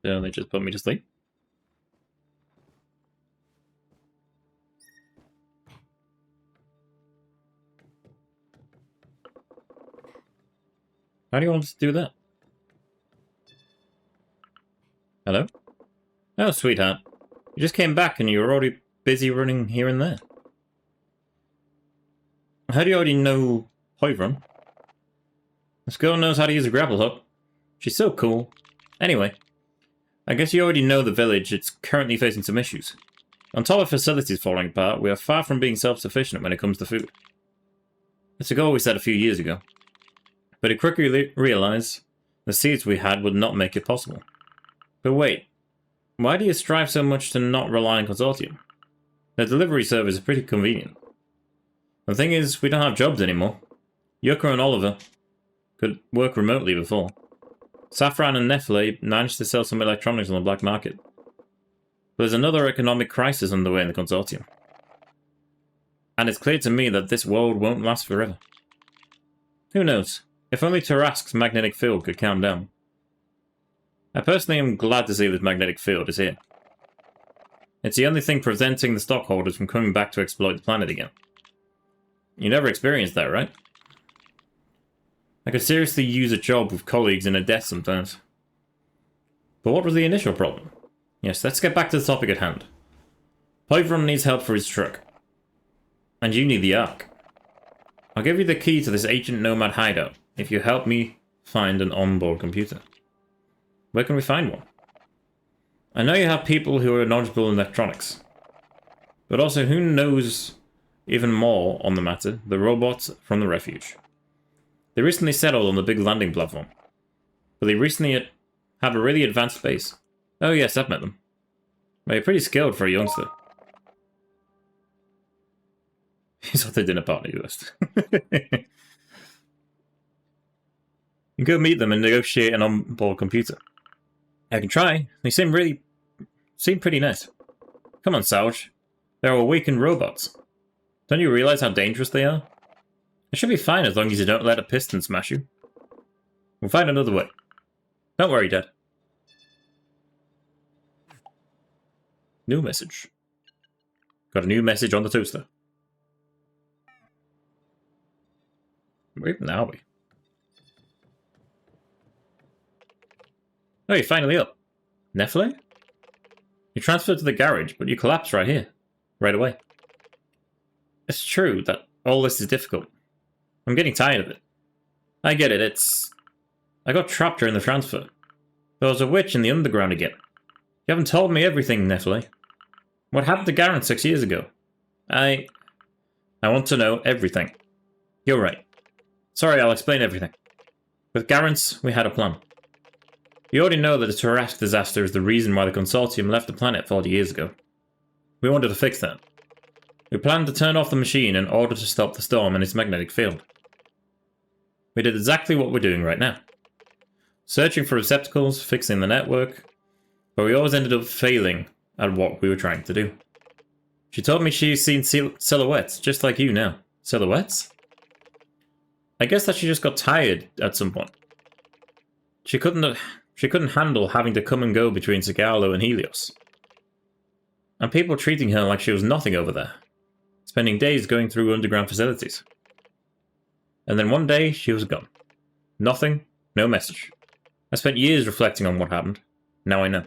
S1: So they just put me to sleep. How do you want us to do that? Hello? Oh, sweetheart. You just came back and you were already busy running here and there. How do you already know Poivron? This girl knows how to use a grapple hook. She's so cool. Anyway, I guess you already know the village. It's currently facing some issues. On top of facilities falling apart, we are far from being self-sufficient when it comes to food. It's a goal we set a few years ago. But we quickly realized the seeds we had would not make it possible. But wait, why do you strive so much to not rely on Consortium? The delivery service is pretty convenient. The thing is, we don't have jobs anymore. Yucca and Oliver could work remotely before. Safran and Nefle managed to sell some electronics on the black market. But there's another economic crisis underway in the Consortium. And it's clear to me that this world won't last forever. Who knows? If only Tarask's magnetic field could calm down. I personally am glad to see this magnetic field is here. It's the only thing preventing the stockholders from coming back to exploit the planet again. You never experienced that, right? I could seriously use a job with colleagues in a desk sometimes. But what was the initial problem? Yes, let's get back to the topic at hand. Poivron needs help for his truck. And you need the Ark. I'll give you the key to this ancient nomad hideout if you help me find an onboard computer. Where can we find one? I know you have people who are knowledgeable in electronics. But also, who knows even more on the matter? The robots from the refuge. They recently settled on the big landing platform. But they recently have a really advanced base. Oh yes, I've met them. Well, you're pretty skilled for a youngster. He's at the dinner party list. You go meet them and negotiate an onboard computer. I can try. They seem pretty nice. Come on, Sarge. They're awakened robots. Don't you realize how dangerous they are? It should be fine as long as you don't let a piston smash you. We'll find another way. Don't worry, Dad. New message. Got a new message on the toaster. Where even are we? Oh, you're finally up. Nefle? You transferred to the garage, but you collapsed right here. Right away. It's true that all this is difficult. I'm getting tired of it. I get it, I got trapped during the transfer. There was a witch in the underground again. You haven't told me everything, Nefle. What happened to Garen 6 years ago? I want to know everything. You're right. Sorry, I'll explain everything. With Garance, we had a plan. You already know that the Tarask disaster is the reason why the Consortium left the planet 40 years ago. We wanted to fix that. We planned to turn off the machine in order to stop the storm and its magnetic field. We did exactly what we're doing right now. Searching for receptacles, fixing the network, but we always ended up failing at what we were trying to do. She told me she's seen silhouettes, just like you now. Silhouettes? I guess that she just got tired at some point. She couldn't have... She couldn't handle having to come and go between Sigalo and Helios. And people treating her like she was nothing over there, spending days going through underground facilities. And then one day, she was gone. Nothing, no message. I spent years reflecting on what happened. Now I know.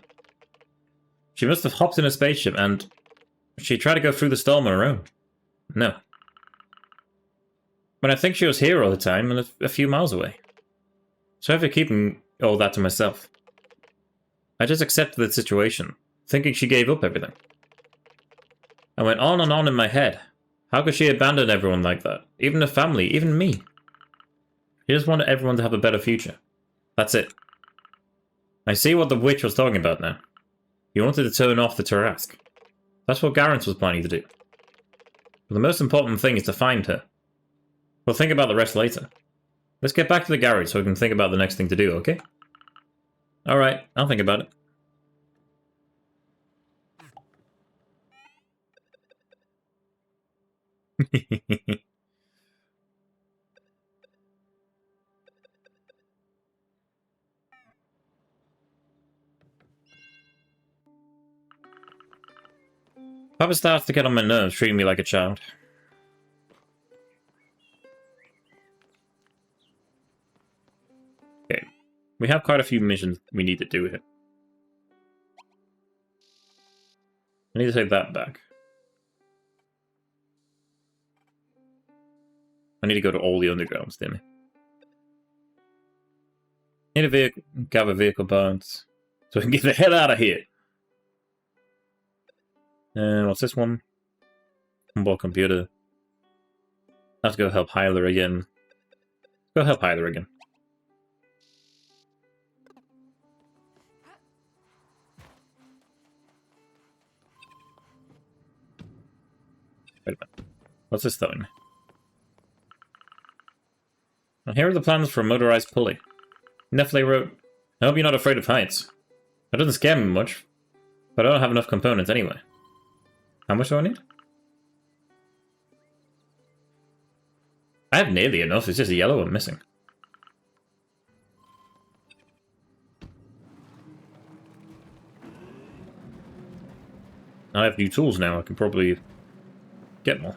S1: She must have hopped in a spaceship and... she tried to go through the storm on her own. No. But I think she was here all the time and a few miles away. So I've been keeping all that to myself. I just accepted the situation, thinking she gave up everything. I went on and on in my head. How could she abandon everyone like that? Even the family, even me. She just wanted everyone to have a better future. That's it. I see what the witch was talking about now. He wanted to turn off the Tarask. That's what Garrett was planning to do. But the most important thing is to find her. We'll think about the rest later. Let's get back to the garage so we can think about the next thing to do, okay? Alright, I'll think about it. Papa starts to get on my nerves, treating me like a child. Okay. We have quite a few missions we need to do here. I need to take that back. I need to go to all the undergrounds, damn it. Need a vehicle, gather vehicle parts, so we can get the hell out of here. What's this one? Onboard computer. I have to go help Hyler again. Go help Hyler again. Wait a minute. What's this telling me? Well, here are the plans for a motorized pulley. Nefle wrote, I hope you're not afraid of heights. That doesn't scare me much, but I don't have enough components anyway. How much do I need? I have nearly enough, it's just a yellow one missing. I have new tools now, I can probably get more.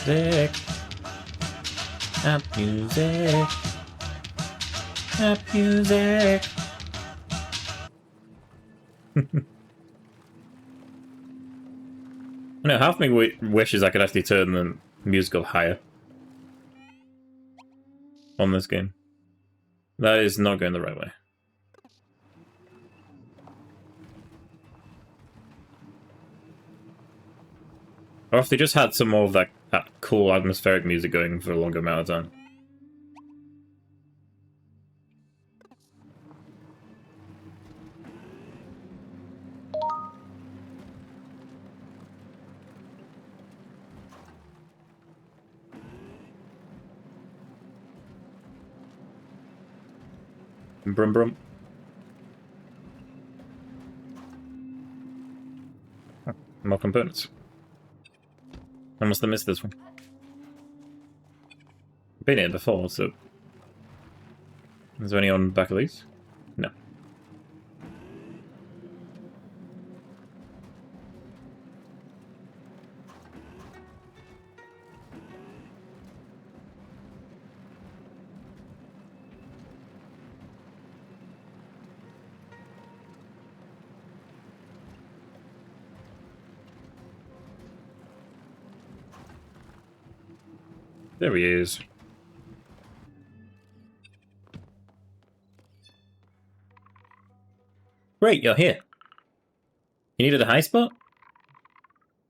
S1: Music. App music. App music. No, half me wishes I could actually turn the music up higher on this game. That is not going the right way. Or if they just had some more of that cool atmospheric music going for a longer amount of time. Brum brum. Oh, more components. I must have missed this one. I've been here before, so... Is there any on the back of these? No. There he is. Great, you're here. You needed a high spot?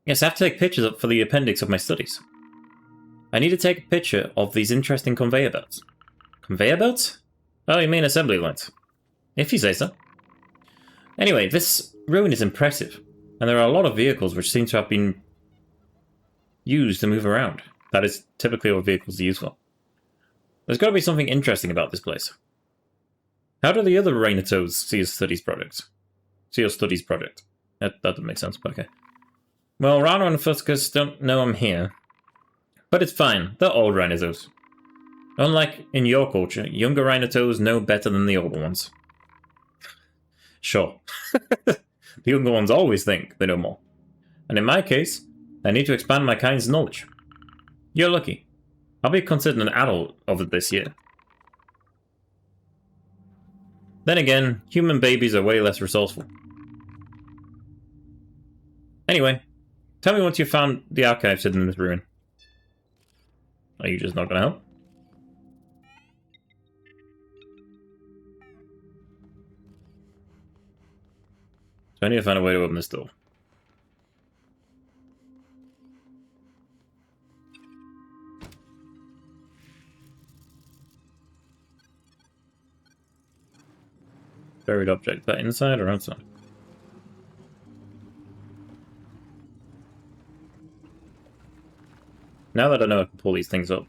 S1: Yes, I have to take pictures up for the appendix of my studies. I need to take a picture of these interesting conveyor belts. Conveyor belts? Oh, you mean assembly lines. If you say so. Anyway, this ruin is impressive, and there are a lot of vehicles which seem to have been used to move around. That is typically what vehicles are used for. There's got to be something interesting about this place. How do the other Rainatos see your studies project? That doesn't make sense, but okay. Well, Rana and Fuscus don't know I'm here. But it's fine, they're old Rainatos. Unlike in your culture, younger rhinotos know better than the older ones. Sure. The younger ones always think they know more. And in my case, I need to expand my kind's knowledge. You're lucky. I'll be considered an adult of it this year. Then again, human babies are way less resourceful. Anyway, tell me once you've found the archives hidden in this ruin. Are you just not gonna help? So I need to find a way to open this door. Buried object. Is that inside or outside? Now that I know I can pull these things up.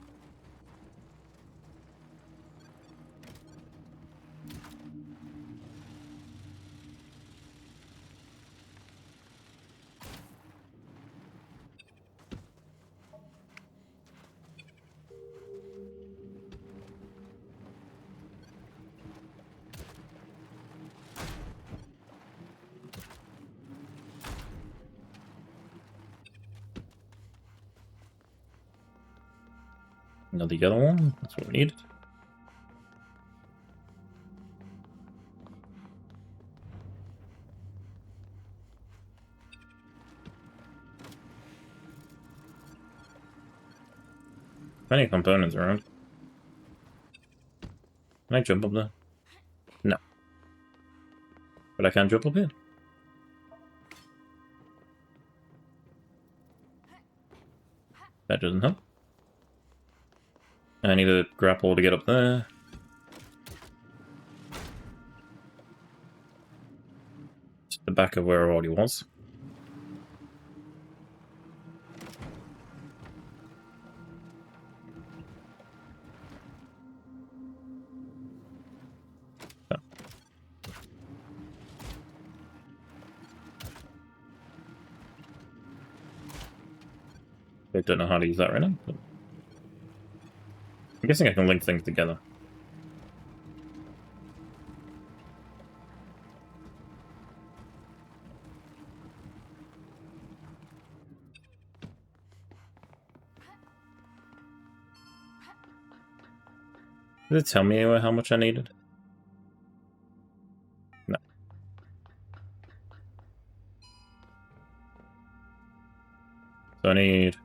S1: Another yellow one. That's what we need. Many components around. Can I jump up there? No. But I can jump up here. That doesn't help. I need a grapple to get up there. It's the back of where I already was. Oh. I don't know how to use that right now. But I'm guessing I can link things together. Did it tell me anyway how much I needed? No. So I need...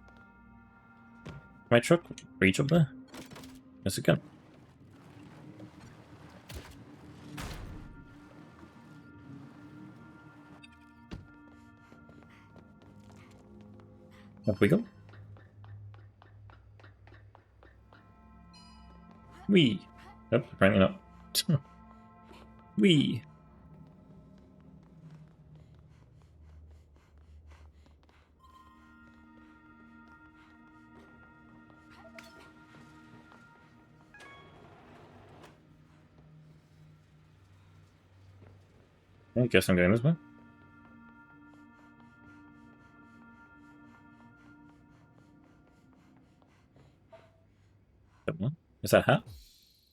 S1: my truck reach up there? Yes, it can. Up we go. Wee. Nope, apparently not. Wee. I guess I'm going this way. Is that a hat?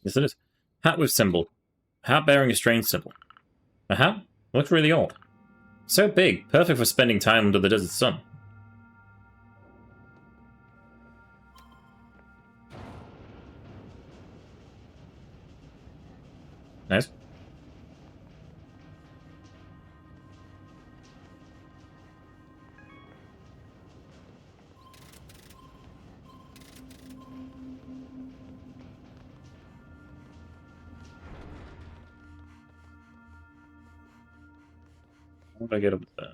S1: Yes, it is. Hat with symbol. Hat bearing a strange symbol. A hat? Looks really old. So big, perfect for spending time under the desert sun. Nice. How do I get up there?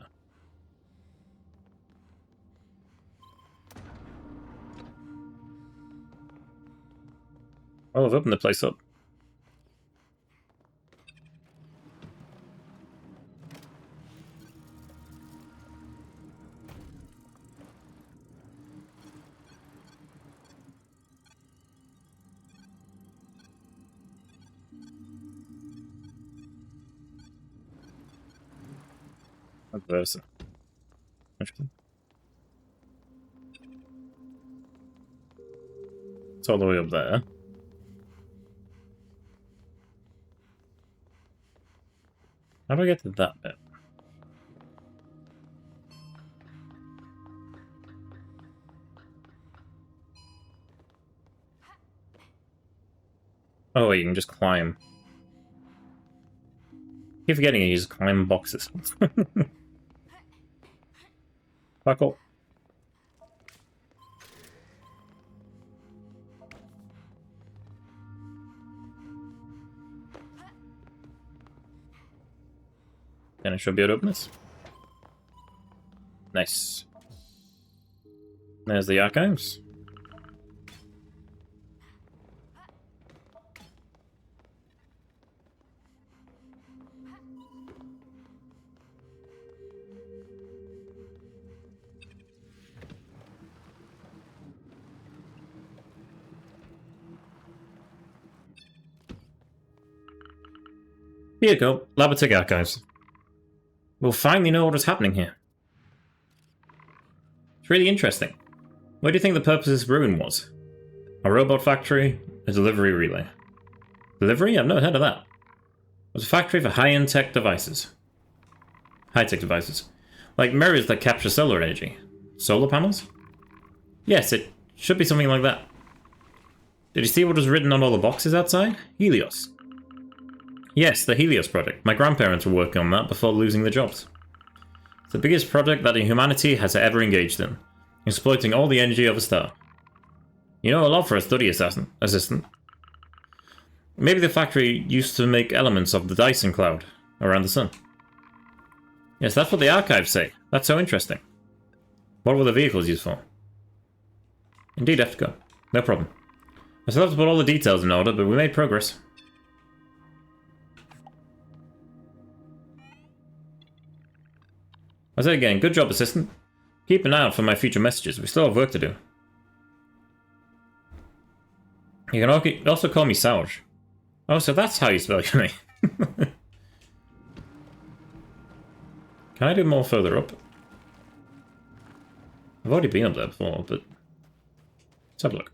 S1: Oh, I've opened the place up. Versa. Interesting. It's all the way up there. How do I get to that bit? Oh, wait, you can just climb. Keep forgetting you just climb boxes. Fuck off. Then I should be able to open this. Nice. There's the archives. Here you go, Labotic Archives. We'll finally know what is happening here. It's really interesting. What do you think the purpose of this ruin was? A robot factory? A delivery relay? Delivery? I've never heard of that. It was a factory for high-end tech devices. High-tech devices. Like mirrors that capture solar energy. Solar panels? Yes, it should be something like that. Did you see what was written on all the boxes outside? Helios. Yes, the Helios project. My grandparents were working on that before losing their jobs. It's the biggest project that humanity has ever engaged in, exploiting all the energy of a star. You know a lot for a study assistant. Maybe the factory used to make elements of the Dyson cloud around the sun. Yes, that's what the archives say. That's so interesting. What were the vehicles used for? Indeed, I have to go. No problem. I still have to put all the details in order, but we made progress. I say again, good job, assistant. Keep an eye out for my future messages. We still have work to do. You can also call me Sauge. Oh, so that's how you spell your name. Can I do more further up? I've already been up there before, but let's have a look.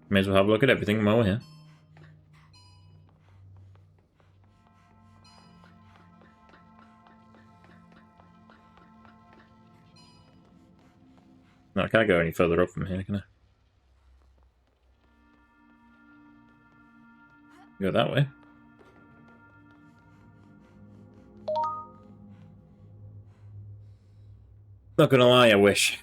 S1: May as well have a look at everything while we're here. No, I can't go any further up from here, can I? Go that way. Not gonna lie, I wish.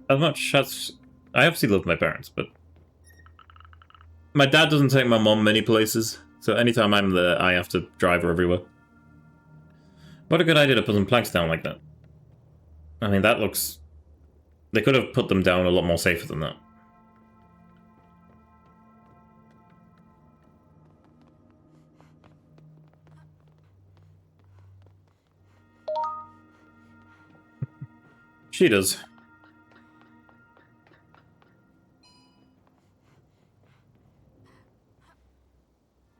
S1: As much as I obviously love my parents, but my dad doesn't take my mom many places, so anytime I'm there, I have to drive her everywhere. What a good idea to put some planks down like that. I mean, that looks... They could have put them down a lot more safer than that. She does.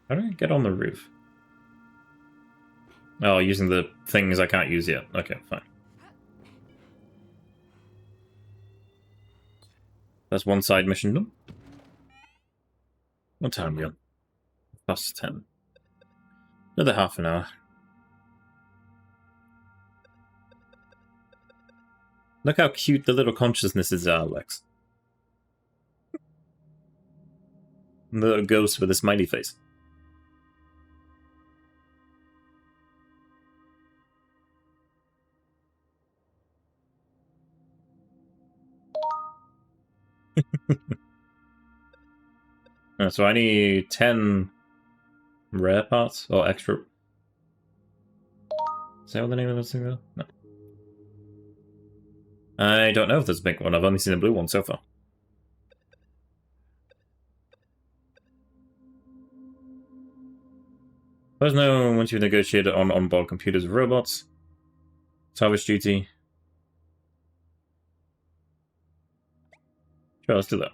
S1: How do I get on the roof? Oh, using the things I can't use yet. Okay, fine. That's one side mission done. What time are we on? Past 10. Another half an hour. Look how cute the little consciousnesses are, Lex. The little ghost with a smiley face. So I need 10 rare parts or extra. Is that what the name of this thing though? No. I don't know if there's a pink one. I've only seen a blue one so far. Let us know once you've negotiated on onboard computers with robots. Salvage duty. Sure, let's do that.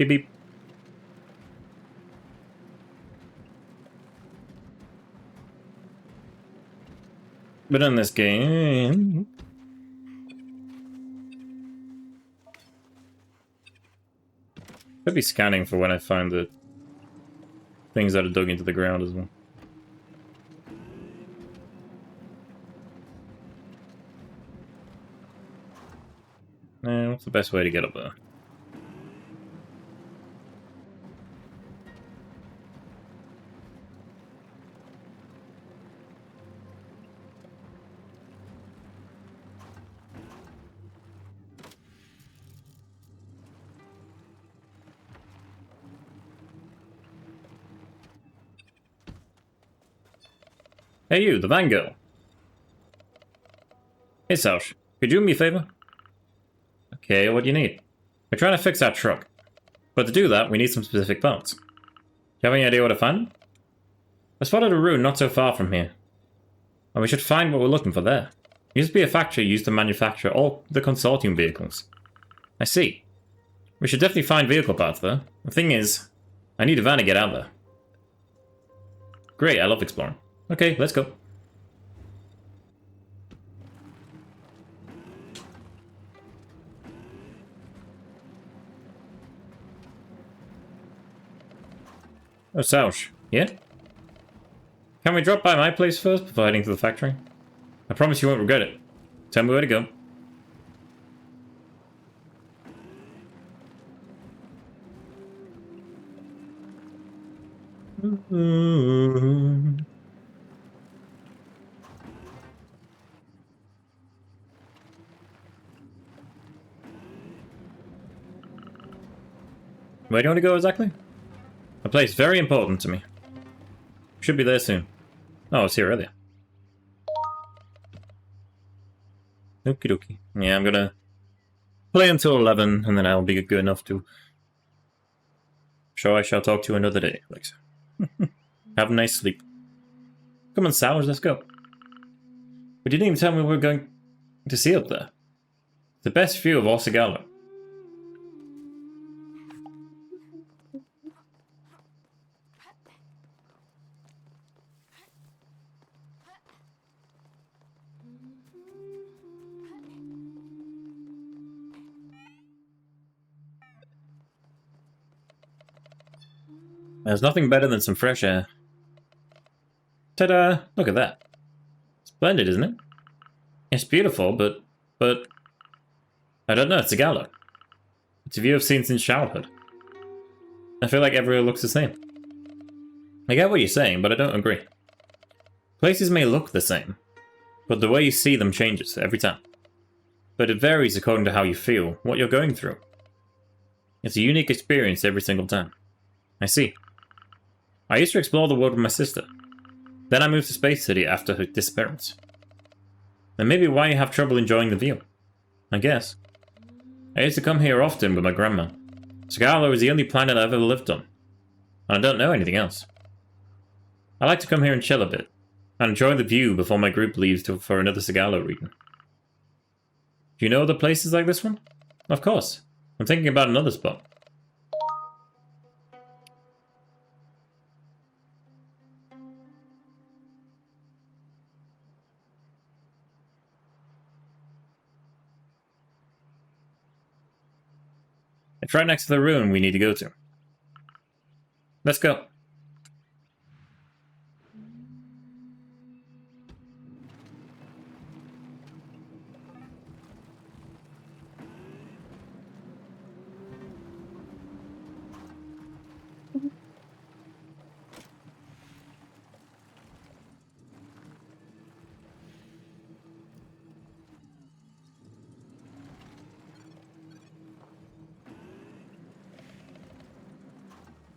S1: Beep beep. But in this game... Could be scanning for when I find the things that are dug into the ground as well. What's the best way to get up there? Hey you, the van girl. Hey Saush, could you do me a favor? Okay, what do you need? We're trying to fix our truck. But to do that, we need some specific parts. Do you have any idea where to find them? I spotted a ruin not so far from here. And we should find what we're looking for there. It used to be a factory used to manufacture all the consortium vehicles. I see. We should definitely find vehicle parts there. The thing is, I need a van to get out there. Great, I love exploring. Okay, let's go. Oh, Saush. Yeah? Can we drop by my place first before heading to the factory? I promise you won't regret it. Tell me where to go. Where do you want to go exactly? A place very important to me. Should be there soon. Oh, it's here earlier. Okie dokie. Yeah, I'm gonna play until 11, and then I'll be good enough to... Sure, I shall talk to you another day, Alexa. Have a nice sleep. Come on, Sours, let's go. But you didn't even tell me we were going to see up there. The best view of Osagala. There's nothing better than some fresh air. Ta-da! Look at that. Splendid, isn't it? It's beautiful, but... I don't know, it's a gala. It's a view I've seen since childhood. I feel like everywhere looks the same. I get what you're saying, but I don't agree. Places may look the same, but the way you see them changes every time. But it varies according to how you feel, what you're going through. It's a unique experience every single time. I see. I used to explore the world with my sister. Then I moved to Space City after her disappearance. And maybe why you have trouble enjoying the view. I guess. I used to come here often with my grandma. Sagalo is the only planet I've ever lived on. And I don't know anything else. I like to come here and chill a bit. And enjoy the view before my group leaves for another Sagalo reading. Do you know other places like this one? Of course. I'm thinking about another spot. It's right next to the ruin we need to go to. Let's go.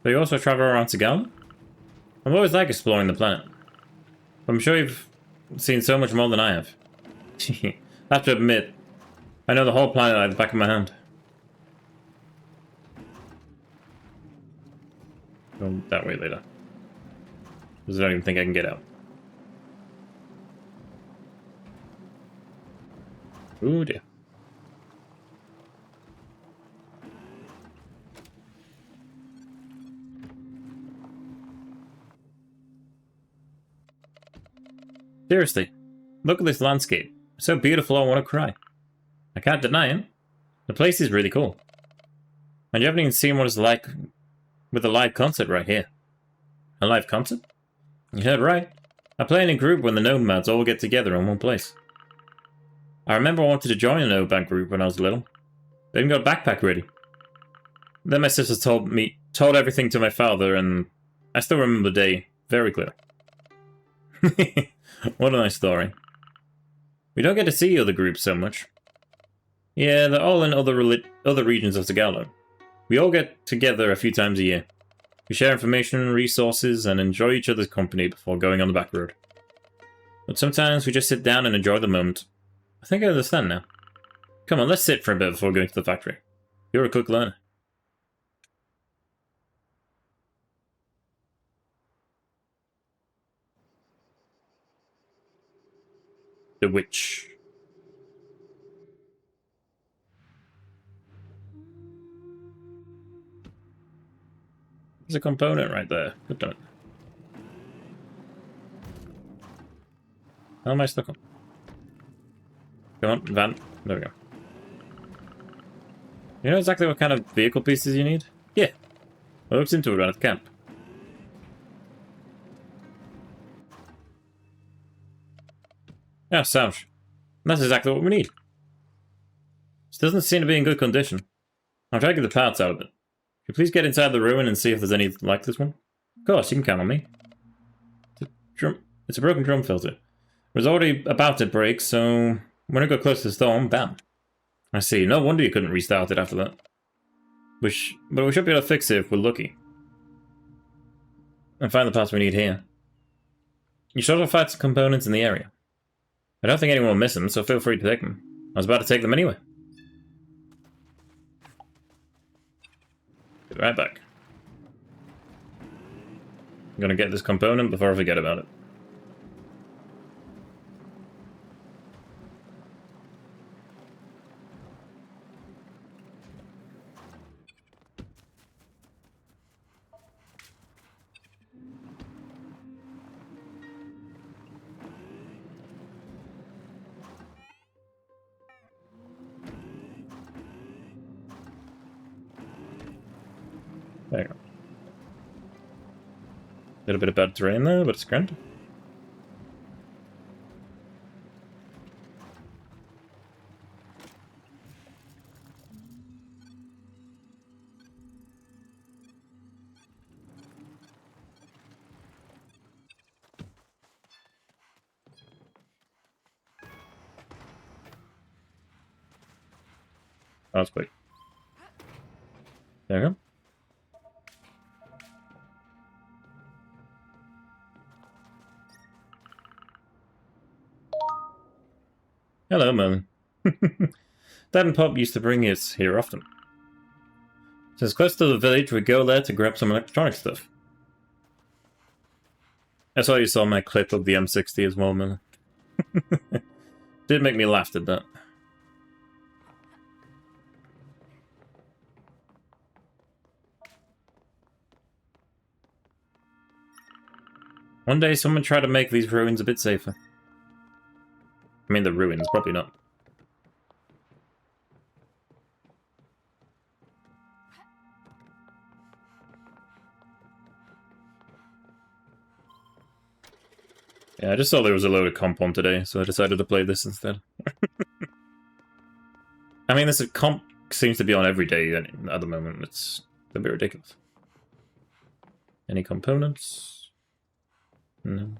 S1: So you also travel around Sagala? I've always liked exploring the planet. I'm sure you've seen so much more than I have. I have to admit, I know the whole planet like the back of my hand. Go that way later. Because I don't even think I can get out. Ooh dear. Seriously, look at this landscape. It's so beautiful I want to cry. I can't deny it. The place is really cool. And you haven't even seen what it's like with a live concert right here. A live concert? You heard right. I play in a group when the nomads all get together in one place. I remember I wanted to join a nomad group when I was little. They even got a backpack ready. Then my sisters told everything to my father, and I still remember the day very clearly. What a nice story. We don't get to see other groups so much. Yeah, they're all in other regions of Tagalog. We all get together a few times a year. We share information, resources, and enjoy each other's company before going on the back road. But sometimes we just sit down and enjoy the moment. I think I understand now. Come on, let's sit for a bit before going to the factory. You're a quick learner. The witch. There's a component right there. Good done. How am I stuck on? Come on, van. There we go. You know exactly what kind of vehicle pieces you need? Yeah. I looked into it around at camp. Yeah, sounds. That's exactly what we need. This doesn't seem to be in good condition. I'll try to get the parts out of it. Could you please get inside the ruin and see if there's any like this one? Of course, you can count on me. It's a broken drum filter. It was already about to break, so when it got close to the storm, bam. I see. No wonder you couldn't restart it after that. But we should be able to fix it if we're lucky. And find the parts we need here. You should also find some components in the area. I don't think anyone will miss them, so feel free to take them. I was about to take them anyway. Be right back. I'm gonna get this component before I forget about it. There you go. Little bit of bad terrain there, but it's grand. Oh, that's quick. There we go. Hello, Merlin. Dad and Pop used to bring us here often. Since close to the village, we go there to grab some electronic stuff. I saw you saw my clip of the M60 as well, Merlin. Did make me laugh at that. One day someone tried to make these ruins a bit safer. I mean, the ruins, probably not. Yeah, I just saw there was a load of comp on today, so I decided to play this instead. I mean, this comp seems to be on every day at the moment. It's a bit ridiculous. Any components? No.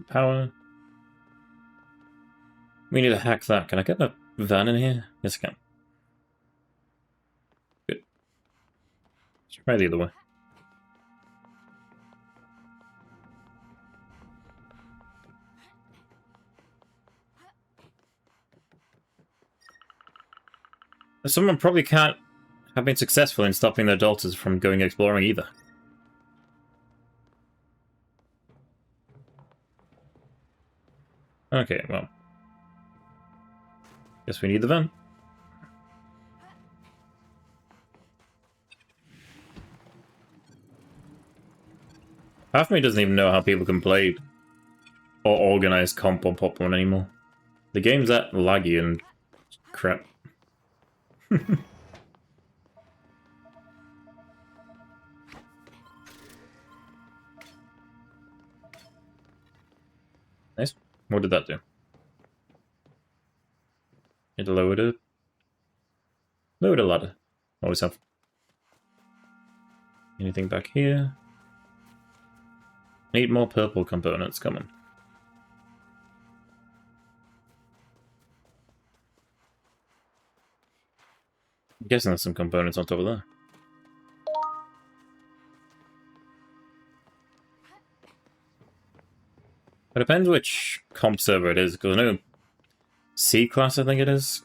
S1: Power. We need to hack that. Can I get a van in here? Yes, I can. Good. Let's try the other way. Someone probably can't have been successful in stopping their daughters from going exploring either. Okay, well. Guess we need the van. Half of me doesn't even know how people can play or organize comp on Pop 1 anymore. The game's that laggy and crap. Nice. What did that do? It lowered it. Lowered a ladder. Always have. Anything back here? Need more purple components coming. I'm guessing there's some components on top of there. It depends which comp server it is, because I know C-Class, I think it is,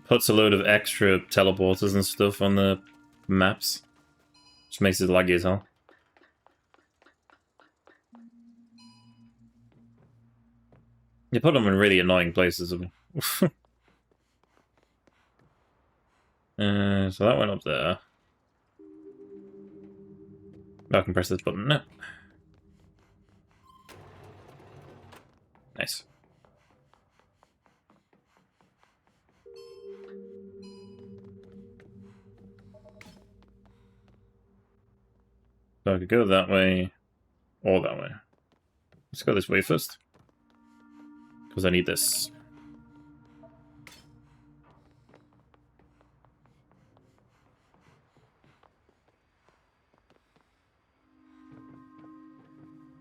S1: puts a load of extra teleporters and stuff on the maps, which makes it laggy as hell. You put them in really annoying places. So that went up there. I can press this button now. Nice. So I could go that way, or that way. Let's go this way first. Because I need this.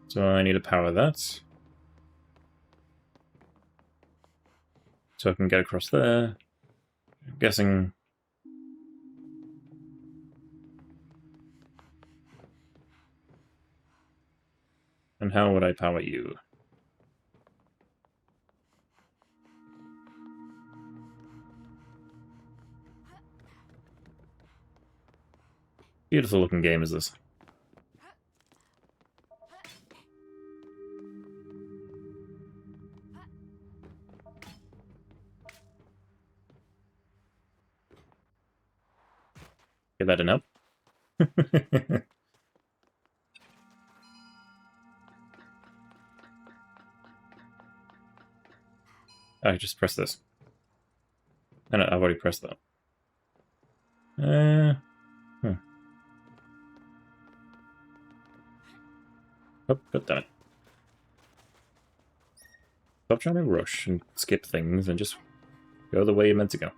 S1: So I need to power that. So I can get across there. I'm guessing... And how would I power you? Beautiful looking game is this. Okay, that didn't help. I just press this. No, I've already pressed that. Oh, god damn it. Stop trying to rush and skip things and just go the way you're meant to go.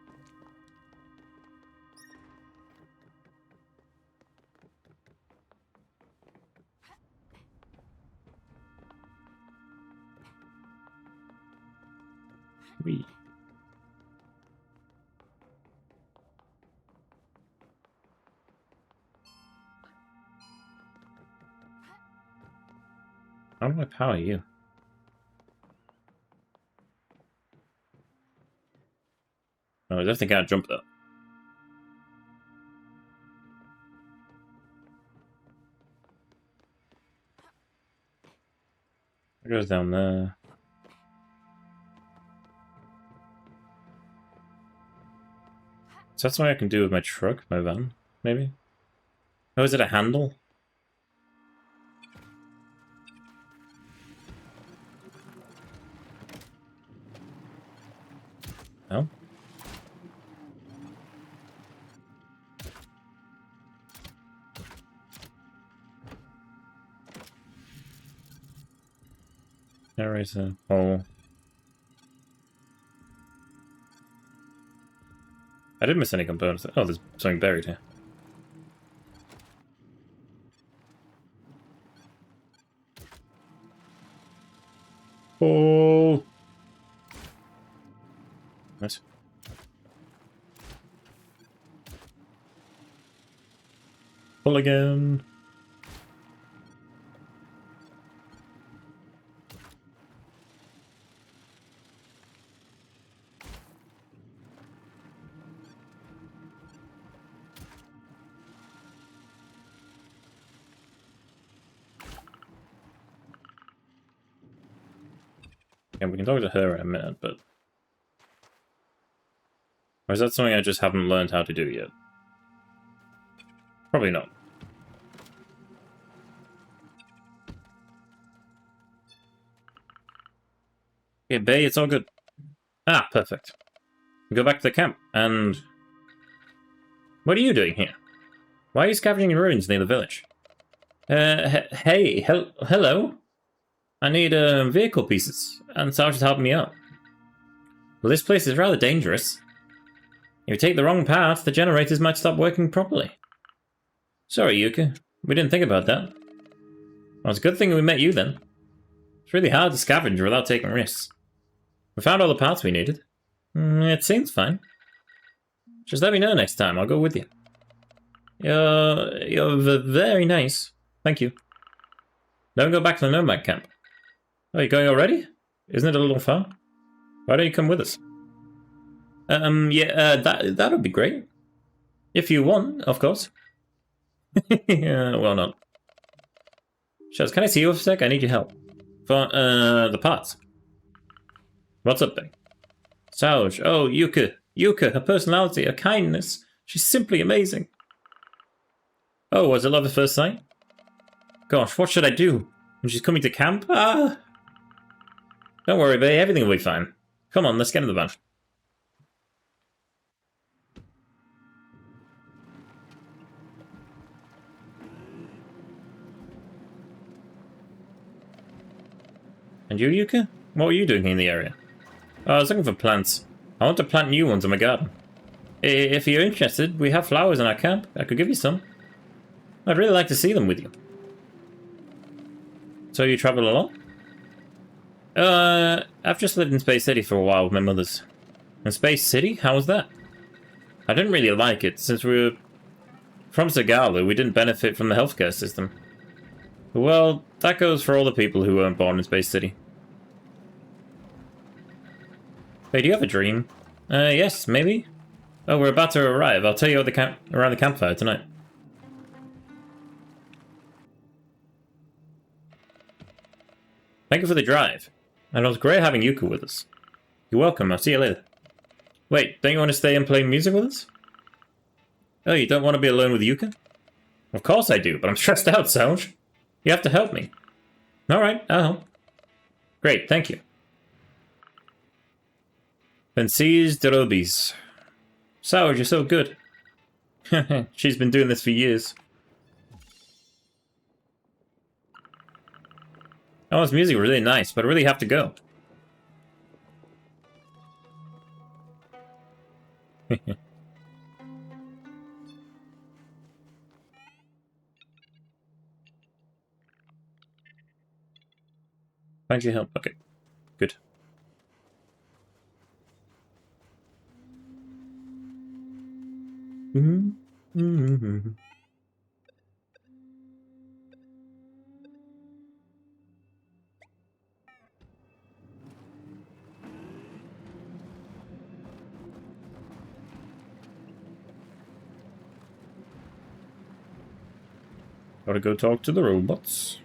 S1: Wee. How do I power you? Oh, I definitely can't jump that. It goes down there. So that's what I can do with my truck, my van, maybe? Oh, is it a handle? No? There is a hole. I didn't miss any components. Oh, there's something buried here. Oh! Nice. Pull again. Yeah, we can talk to her in a minute, but... Or is that something I just haven't learned how to do yet? Probably not. Yeah, Bay, it's all good. Ah, perfect. We go back to the camp, and... What are you doing here? Why are you scavenging ruins near the village? Hey, hello? I need, vehicle pieces, and Sarge's helping me out. Well, this place is rather dangerous. If you take the wrong path, the generators might stop working properly. Sorry, Yuka. We didn't think about that. Well, it's a good thing we met you, then. It's really hard to scavenge without taking risks. We found all the parts we needed. It seems fine. Just let me know next time, I'll go with you. You're very nice. Thank you. Don't go back to the Nomad camp. Oh, you're going already? Isn't it a little far? Why don't you come with us? That would be great. If you want, of course. Well, not. Shaz, can I see you for a sec? I need your help. For, the parts. What's up, babe? Sarge. Oh, Yuka. Yuka, her personality, her kindness. She's simply amazing. Oh, was it love at first sight? Gosh, what should I do? When she's coming to camp? Ah! Don't worry, babe. Everything will be fine. Come on, let's get in the van. And you, Yuka? What were you doing in the area? Oh, I was looking for plants. I want to plant new ones in my garden. If you're interested, we have flowers in our camp. I could give you some. I'd really like to see them with you. So you travel a lot? I've just lived in Space City for a while with my mother's. In Space City? How was that? I didn't really like it. Since we were from Sagalu, we didn't benefit from the healthcare system. Well, that goes for all the people who weren't born in Space City. Hey, do you have a dream? Yes, maybe? Oh, we're about to arrive. I'll tell you around the campfire tonight. Thank you for the drive. And it was great having Yuka with us. You're welcome. I'll see you later. Wait, don't you want to stay and play music with us? Oh, you don't want to be alone with Yuka? Of course I do, but I'm stressed out, Sarge. You have to help me. Alright, I'll help. Great, thank you. Bensiz Derobis. Sarge, you're so good. She's been doing this for years. Oh, this music was really nice, but I really have to go. Thanks for your help. Okay, good. Gotta go talk to the robots.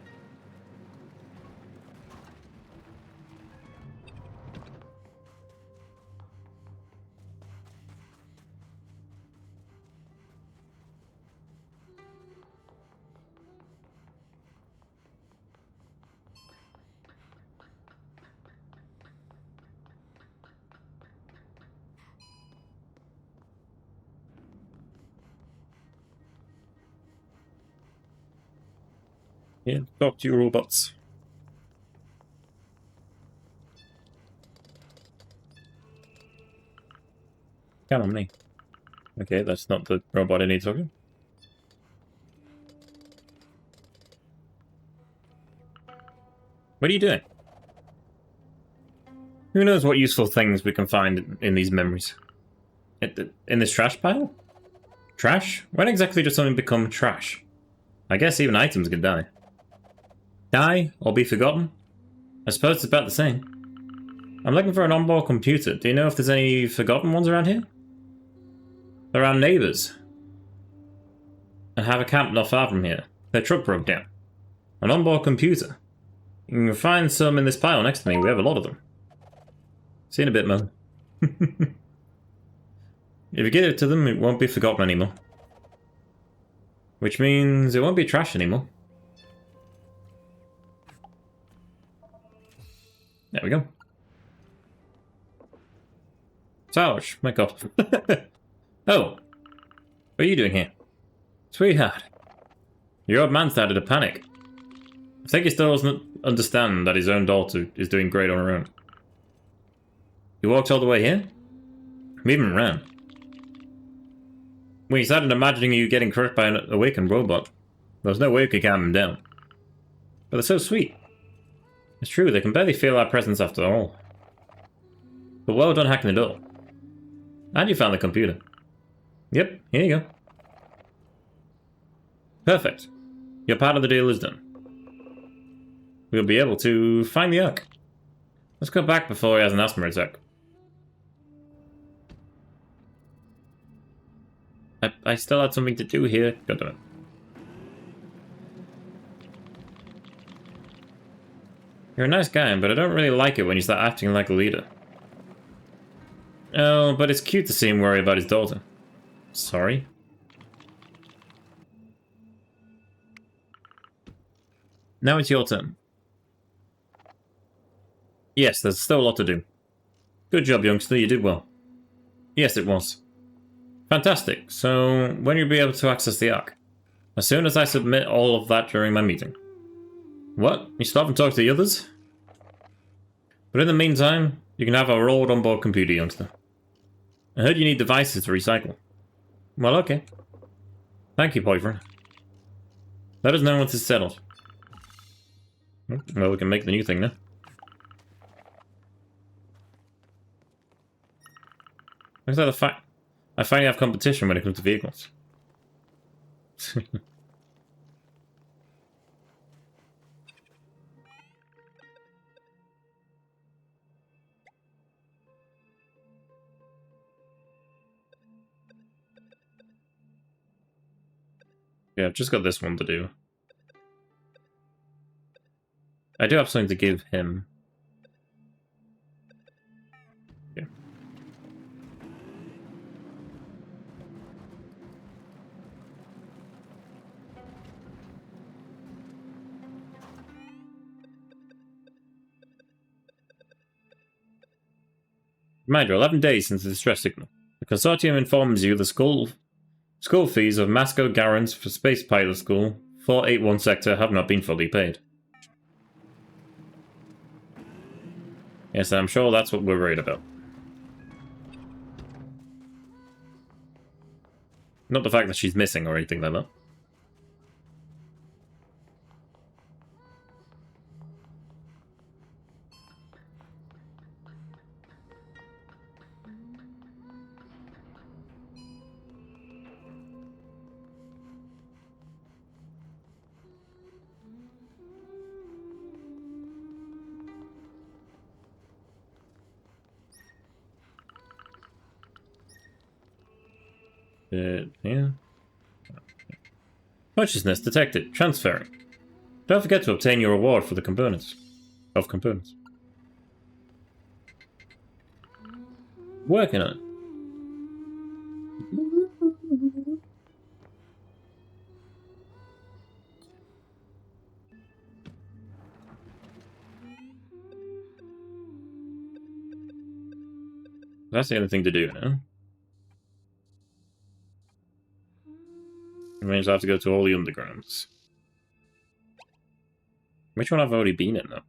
S1: Yeah, talk to your robots. Count on me. Okay, that's not the robot I need to talk to. What are you doing? Who knows what useful things we can find in these memories? In this trash pile? Trash? When exactly does something become trash? I guess even items can die. Die? Or be forgotten? I suppose it's about the same. I'm looking for an onboard computer. Do you know if there's any forgotten ones around here? They're our neighbours. And have a camp not far from here. Their truck broke down. An onboard computer. You can find some in this pile next to me. We have a lot of them. See you in a bit, Mo. If you give it to them, it won't be forgotten anymore. Which means it won't be trash anymore. There we go. Sarge, my god. Oh, what are you doing here? Sweetheart, your old man started to panic. I think he still doesn't understand that his own daughter is doing great on her own. He walked all the way here? We even ran. When he started imagining you getting crushed by an awakened robot, there was no way we could calm him down. But they're so sweet. It's true, they can barely feel our presence after all. But well done hacking the door. And you found the computer. Yep, here you go. Perfect. Your part of the deal is done. We'll be able to find the Ark. Let's go back before he has an asthma attack. I still had something to do here. God damn it. You're a nice guy, but I don't really like it when you start acting like a leader. Oh, but it's cute to see him worry about his daughter. Sorry. Now it's your turn. Yes, there's still a lot to do. Good job, youngster, you did well. Yes, it was. Fantastic. So, when you'll be able to access the Ark? As soon as I submit all of that during my meeting. What? You still haven't talked to the others? But in the meantime, you can have a rolled onboard computer, youngster. I heard you need devices to recycle. Well, okay. Thank you, boyfriend. Let us know once it's settled. Well, we can make the new thing now. Looks like I finally have competition when it comes to vehicles. Yeah, I've just got this one to do. I do have something to give him. Yeah. Reminder, 11 days since the distress signal. The consortium informs you the school fees of Masco Garant for Space Pilot School 481 sector have not been fully paid. Yes, I'm sure that's what we're worried about. Not the fact that she's missing or anything like that. Yeah. Consciousness detected. Transferring. Don't forget to obtain your reward for the components. Working on it. That's the only thing to do now. It means I have to go to all the undergrounds. Which one I've already been in, though?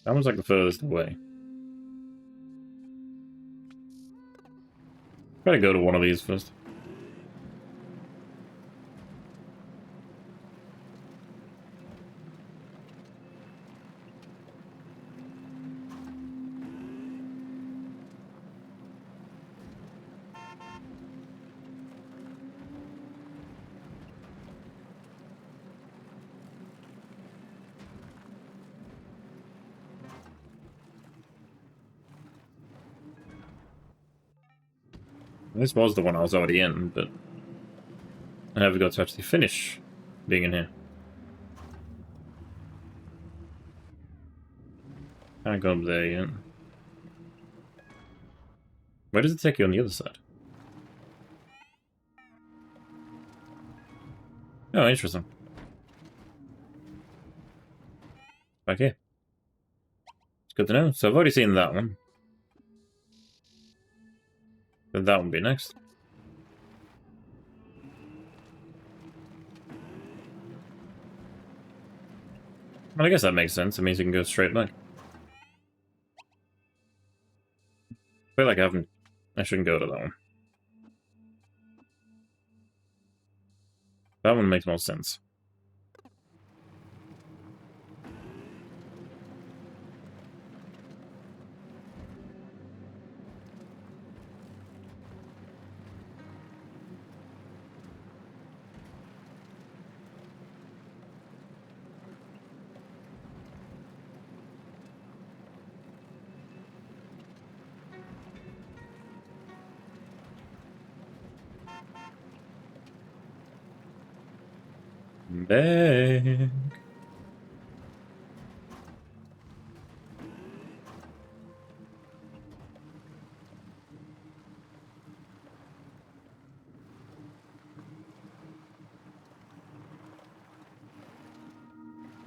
S1: That one's like the furthest away. Gotta go to one of these first. This was the one I was already in, but I never got to actually finish being in here. Can't go up there yet. Where does it take you on the other side? Oh, interesting. Back here. It's good to know. So I've already seen that one. Then that one be next. Well, I guess that makes sense. It means you can go straight back. I feel like I shouldn't go to that one. That one makes more sense. Back.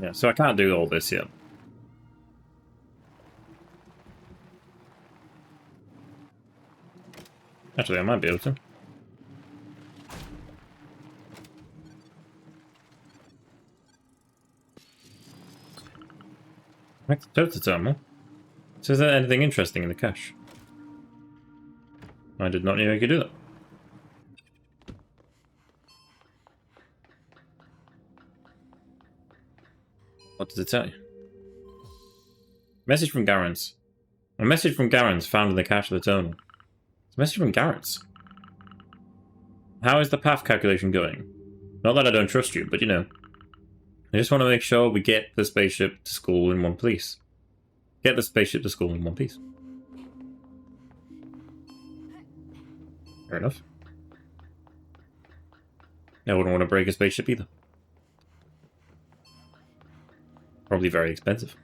S1: Yeah, so I can't do all this yet. Actually, I might be able to. Back to total terminal. So is there anything interesting in the cache? I did not know you could do that. What does it tell you? Message from Garance. A message from Garance found in the cache of the terminal. It's a message from Garance. How is the path calculation going? Not that I don't trust you, but you know. I just want to make sure we get the spaceship to school in one piece. Get the spaceship to school in one piece. Fair enough. I wouldn't want to break a spaceship either. Probably very expensive.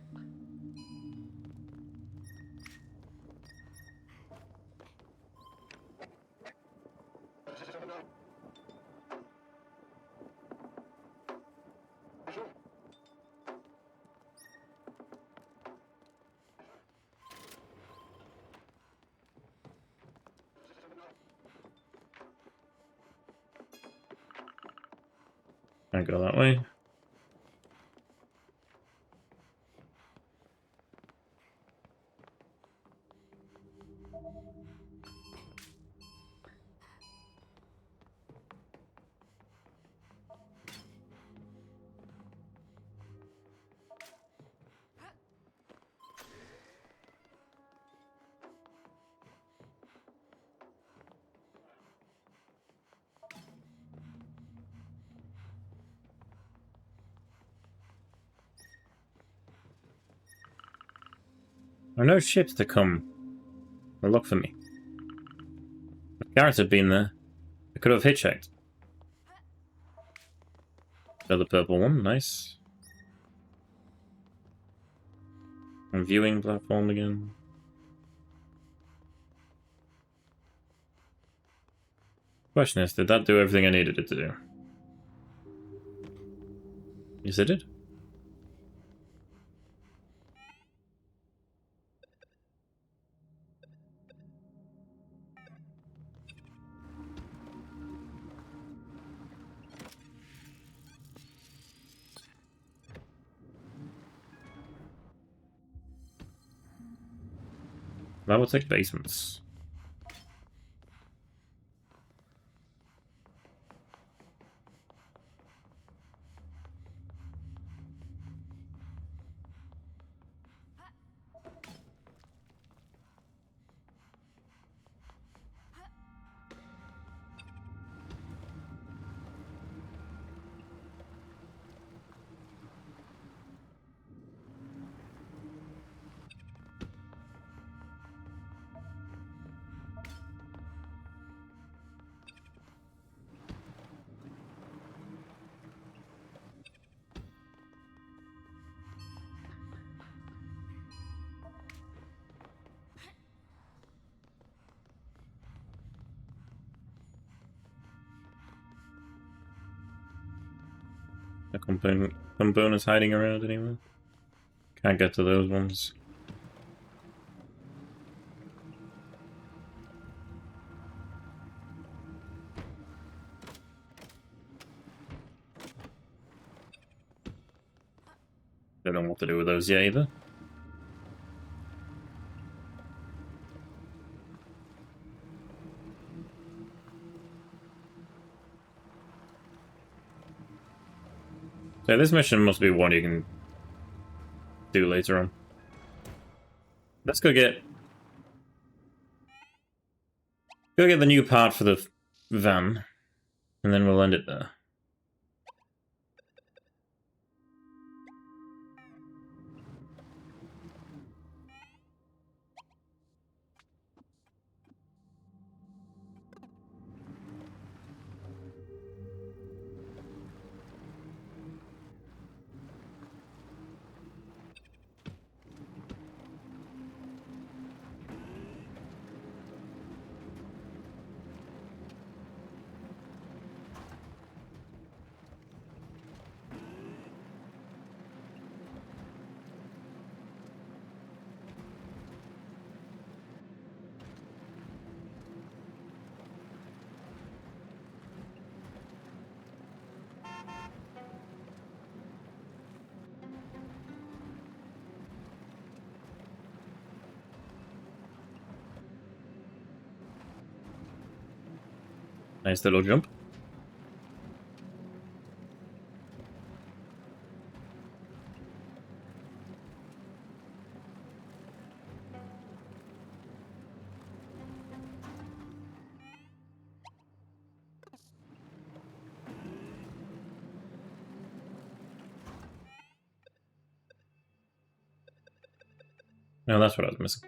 S1: Can't go that way. There are no ships to come and look for me. If Garrett had been there, I could have hitchhiked. Another purple one, nice. And viewing platform again. Question is, did that do everything I needed it to do? Yes, it did. That will take basements. The components hiding around anywhere. Can't get to those ones. Don't know what to do with those yet either. So this mission must be one you can do later on. Let's go get the new part for the van, and then we'll end it there. Nice little jump. No, that's what I was missing.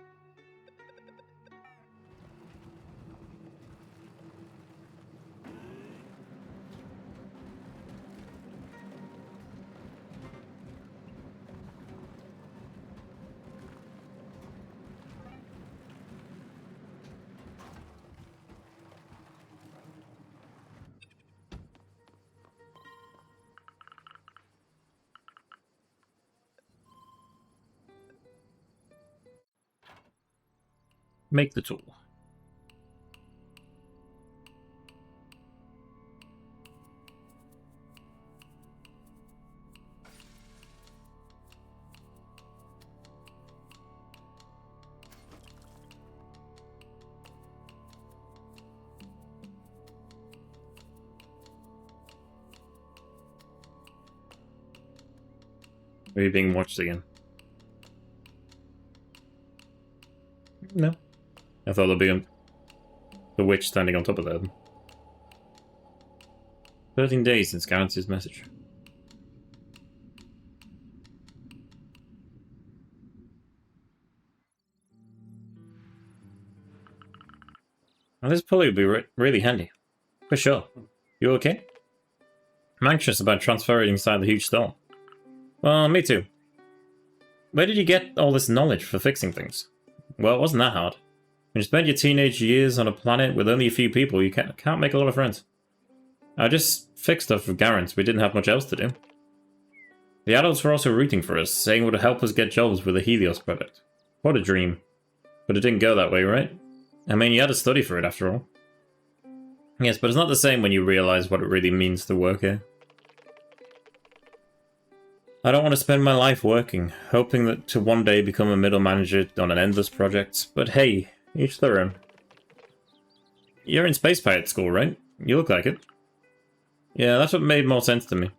S1: Make the tool. Are you being watched again? No. I thought there'd be the witch standing on top of that. 13 days since Garrett's message. Now this pulley would be really handy. For sure. You okay? I'm anxious about transferring inside the huge storm. Well, me too. Where did you get all this knowledge for fixing things? Well, it wasn't that hard. When you spend your teenage years on a planet with only a few people, you can't make a lot of friends. I just fixed stuff with Garrett. We didn't have much else to do. The adults were also rooting for us, saying it would help us get jobs with the Helios project. What a dream. But it didn't go that way, right? I mean, you had to study for it after all. Yes, but it's not the same when you realize what it really means to work here. I don't want to spend my life working, hoping that to one day become a middle manager on an endless project, but hey, each their own. You're in space pilot school, right? You look like it. Yeah, that's what made more sense to me.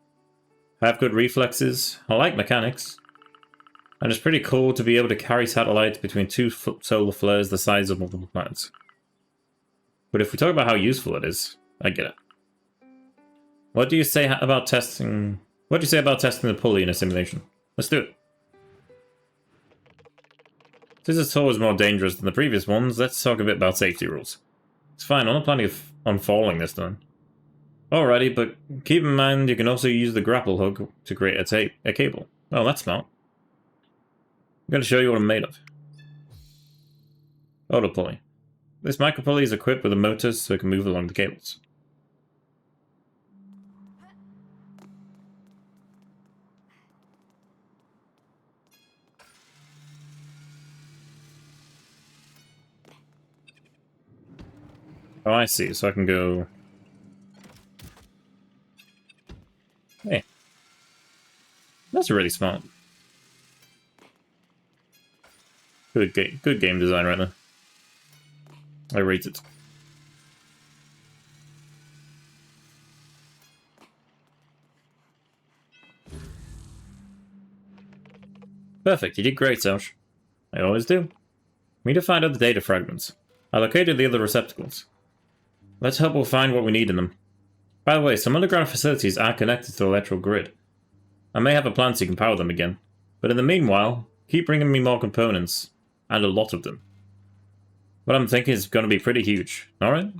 S1: I have good reflexes, I like mechanics, and it's pretty cool to be able to carry satellites between two solar flares the size of multiple planets. But if we talk about how useful it is, I get it. What do you say about testing the pulley in a simulation? Let's do it. Since this tour is more dangerous than the previous ones, let's talk a bit about safety rules. It's fine, I'm not planning on falling this time. Alrighty, but keep in mind you can also use the grapple hook to create a cable. Oh, that's smart. I'm going to show you what I'm made of. Auto pulley. This micro pulley is equipped with a motor so it can move along the cables. Oh, I see. So I can go... Hey. That's really smart. Good game design right there. I rate it. Perfect, you did great, Selch. I always do. We need to find out the data fragments. I located the other receptacles. Let's hope we'll find what we need in them. By the way, some underground facilities are connected to the electrical grid. I may have a plan so you can power them again. But in the meanwhile, keep bringing me more components. And a lot of them. What I'm thinking is going to be pretty huge. Alright?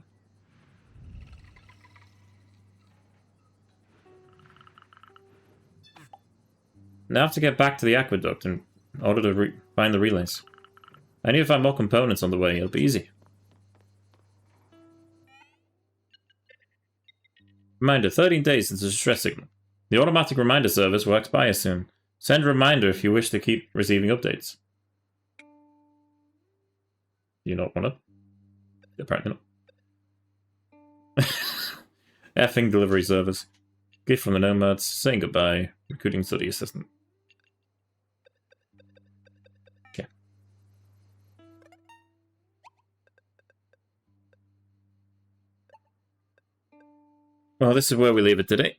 S1: Now I have to get back to the aqueduct in order to find the relays. I need to find more components on the way. It'll be easy. Reminder, 13 days since the distress signal. The automatic reminder service will expire soon. Send a reminder if you wish to keep receiving updates. Do you not want to? Apparently not. Effing delivery service. Gift from the Nomads. Saying goodbye. Recruiting study assistant. Okay. Well, this is where we leave it today.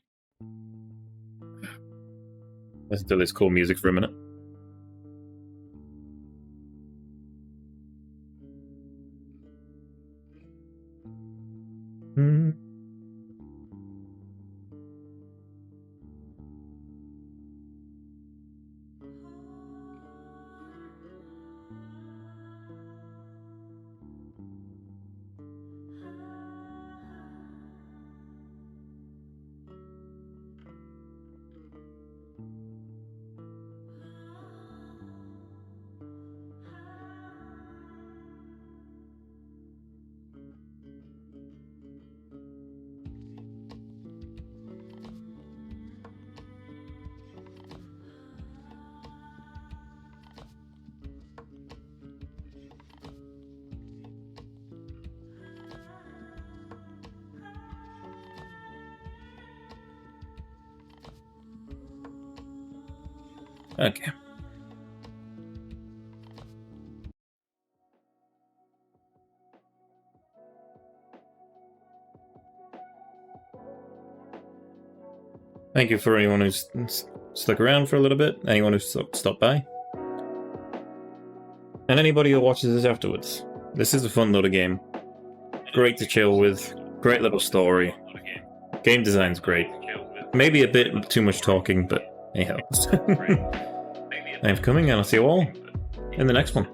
S1: Listen to this cool music for a minute. Okay. Thank you for anyone who's stuck around for a little bit, anyone who's stopped by, and anybody who watches this afterwards. This is a fun little game. Great to chill with, great little story. Game design's great. Maybe a bit too much talking, but it helps. Thanks for coming, and I'll see you all in the next one.